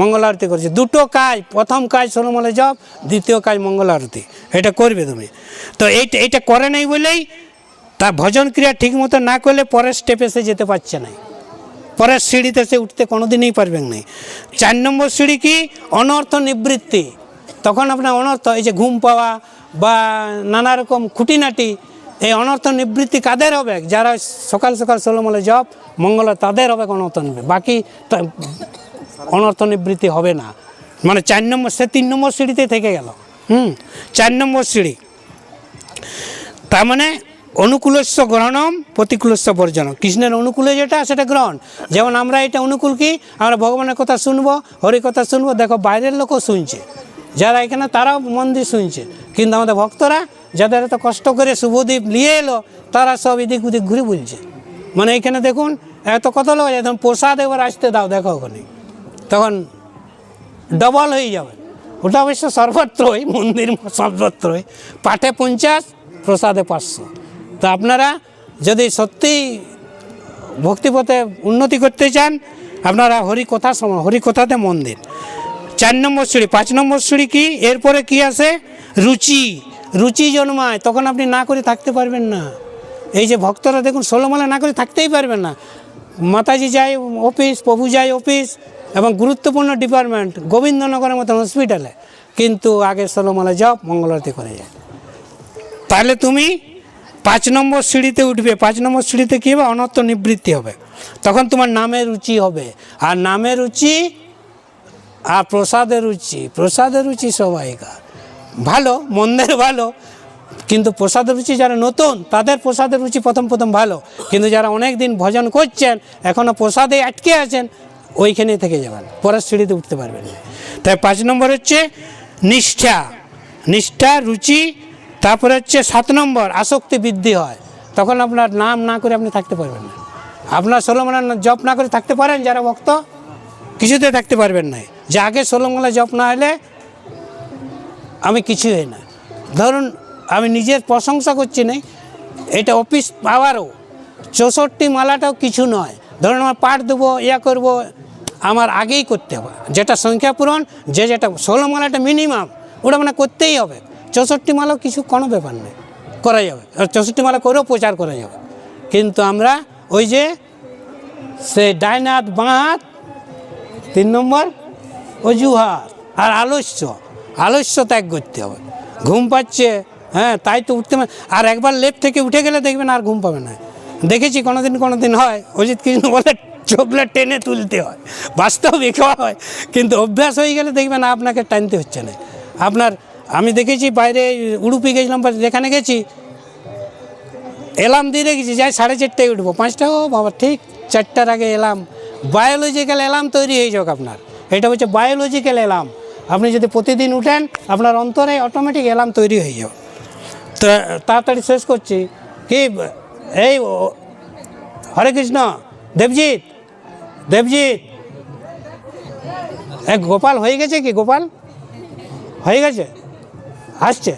মঙ্গল আরতি করছে, 2টো কাজ। প্রথম কাজ 16 মালা জপ, দ্বিতীয় কাজ মঙ্গল আরতি, এটা করবে তুমি। তো এইটা করে নাই বলেই তা ভজন ক্রিয়া ঠিক মতো না করলে পরের স্টেপে সে যেতে পারছে না, পরের সিঁড়িতে সে উঠতে কোনোদিনই পারবেন না। 4 নম্বর সিঁড়ি কি? অনর্থ নিবৃত্তি। তখন আপনার অনর্থ, এই যে ঘুম পাওয়া বা নানা রকম খুঁটিনাটি, এই অনর্থ নিবৃত্তি কাদের হবে? যারা সকাল সকাল 16 মালা জপ মঙ্গল, তাদের হবে অনর্থ নিবৃত্তি, বাকি অনর্থ নিবৃত্তি হবে না। মানে 4 নম্বর, সে 3 নম্বর সিঁড়িতে থেকে গেল। 4 নম্বর সিঁড়ি। তার মানে অনুকূলস্য গ্রহণম প্রতিকূলস্য বর্জনম। কৃষ্ণের অনুকূলে যেটা সেটা গ্রহণ। যেমন আমরা এটা অনুকূল কি, আমরা ভগবানের কথা শুনবো, হরি কথা শুনবো। দেখো বাইরের লোকও শুনছে, যারা এখানে তারাও মন দিয়ে শুনছে, কিন্তু আমাদের ভক্তরা যাদের এত কষ্ট করে শুভদীপ নিয়ে এলো, তারা সব এদিক ওদিক ঘুরে বলছে। মানে এখানে দেখুন এত কত লোক, একদম প্রসাদ এবার আসতে দাও, দেখো ওখানে তখন ডবল হয়ে যাবে। ওটা অবশ্য সর্বত্রই, মন্দির সর্বত্রই, পাঠে 50, প্রসাদে 500। তো আপনারা যদি সত্যিই ভক্তিপথে উন্নতি করতে চান, আপনারা হরিকথা হরিকথাতে মন দিন। 4 নম্বর সিঁড়ি। 5 নম্বর সিঁড়ি কি, এরপরে কি আসে, রুচি। রুচি জন্মায়, তখন আপনি না করে থাকতে পারবেন না। এই যে ভক্তরা দেখুন 16 মালা না করে থাকতেই পারবেন না। মাতাজি যায় অফিস, প্রভু যায় অফিস, এবং গুরুত্বপূর্ণ ডিপার্টমেন্ট গোবিন্দনগরের মতো হসপিটালে, কিন্তু আগে 16 মালা জপ মঙ্গল আরতি করে যায়। তাহলে তুমি 5 নম্বর সিঁড়িতে উঠবে। 5 নম্বর সিঁড়িতে কী হবে, অনর্থ নিবৃত্তি হবে। তখন তোমার নামের রুচি হবে, আর নামের রুচি আর প্রসাদের রুচি। প্রসাদের রুচি সবাইকার ভালো, মন্দের ভালো, কিন্তু প্রসাদের রুচি যারা নতুন, তাদের প্রসাদের রুচি প্রথম ভালো, কিন্তু যারা অনেক দিন ভজন করছেন, এখনও প্রসাদে আটকে আছেন, ওইখানেই থেকে যাবেন, পরের সিঁড়িতে উঠতে পারবেন না। তাই 5 নম্বর হচ্ছে নিষ্ঠা। নিষ্ঠা, রুচি। তারপরে হচ্ছে 7 নম্বর আসক্তি বৃদ্ধি হয়। তখন আপনার নাম না করে আপনি থাকতে পারবেন না। আপনার 16 মালা জপ না করে থাকতে পারেন যারা ভক্ত, কিছুতে থাকতে পারবেন না। যে আগে 16 মালা জপ না হলে আমি কিছু হই না। ধরুন আমি নিজের প্রশংসা করছি না, এটা অফিস পাওয়ারও 64 মালাটাও কিছু নয়। ধরুন আমার পাঠ দেবো, করবো, আমার আগেই করতে হবে, যেটা সংখ্যা পূরণ, যেটা 16 মালাটা মিনিমাম, ওটা মানে করতেই হবে। 64 মালাও কিছু কোনো ব্যাপার নেই, করা যাবে। আর 64 মালা করেও প্রচার করা যাবে। কিন্তু আমরা ওই যে সে ডাইন হাত বাঁ হাত, 3 নম্বর অজুহাত, আর আলস্য ত্যাগ করতে হবে। ঘুম পাচ্ছে, হ্যাঁ তাই তো উঠতে, আর একবার লেপ থেকে উঠে গেলে দেখবেন আর ঘুম পাবে না। দেখেছি কোনোদিন হয়, অজিত কৃষ্ণ বলে চোখলে টেনে তুলতে হয়, বাস্তবিক হয়, কিন্তু অভ্যাস হয়ে গেলে দেখবেন আপনাকে টানতে হচ্ছে না আপনার। আমি দেখেছি বাইরে উড়ুপি গেছিলাম, যেখানে গেছি এলার্ম দিয়ে রেখেছি, যাই 4:30টায় উঠবো, 5টা ও বাবা ঠিক 4টার আগে এলার্ম। বায়োলজিক্যাল অ্যালার্ম তৈরি হয়ে যাক আপনার, এটা হচ্ছে বায়োলজিক্যাল অ্যালার্ম। আপনি যদি প্রতিদিন উঠেন, আপনার অন্তরে অটোমেটিক অ্যালার্ম তৈরি হয়ে যাবে। তো তাড়াতাড়ি শেষ করছি কি, এই হরে কৃষ্ণ, দেবজিৎ, গোপাল হয়ে গেছে কি, গোপাল হয়ে গেছে, আসছে।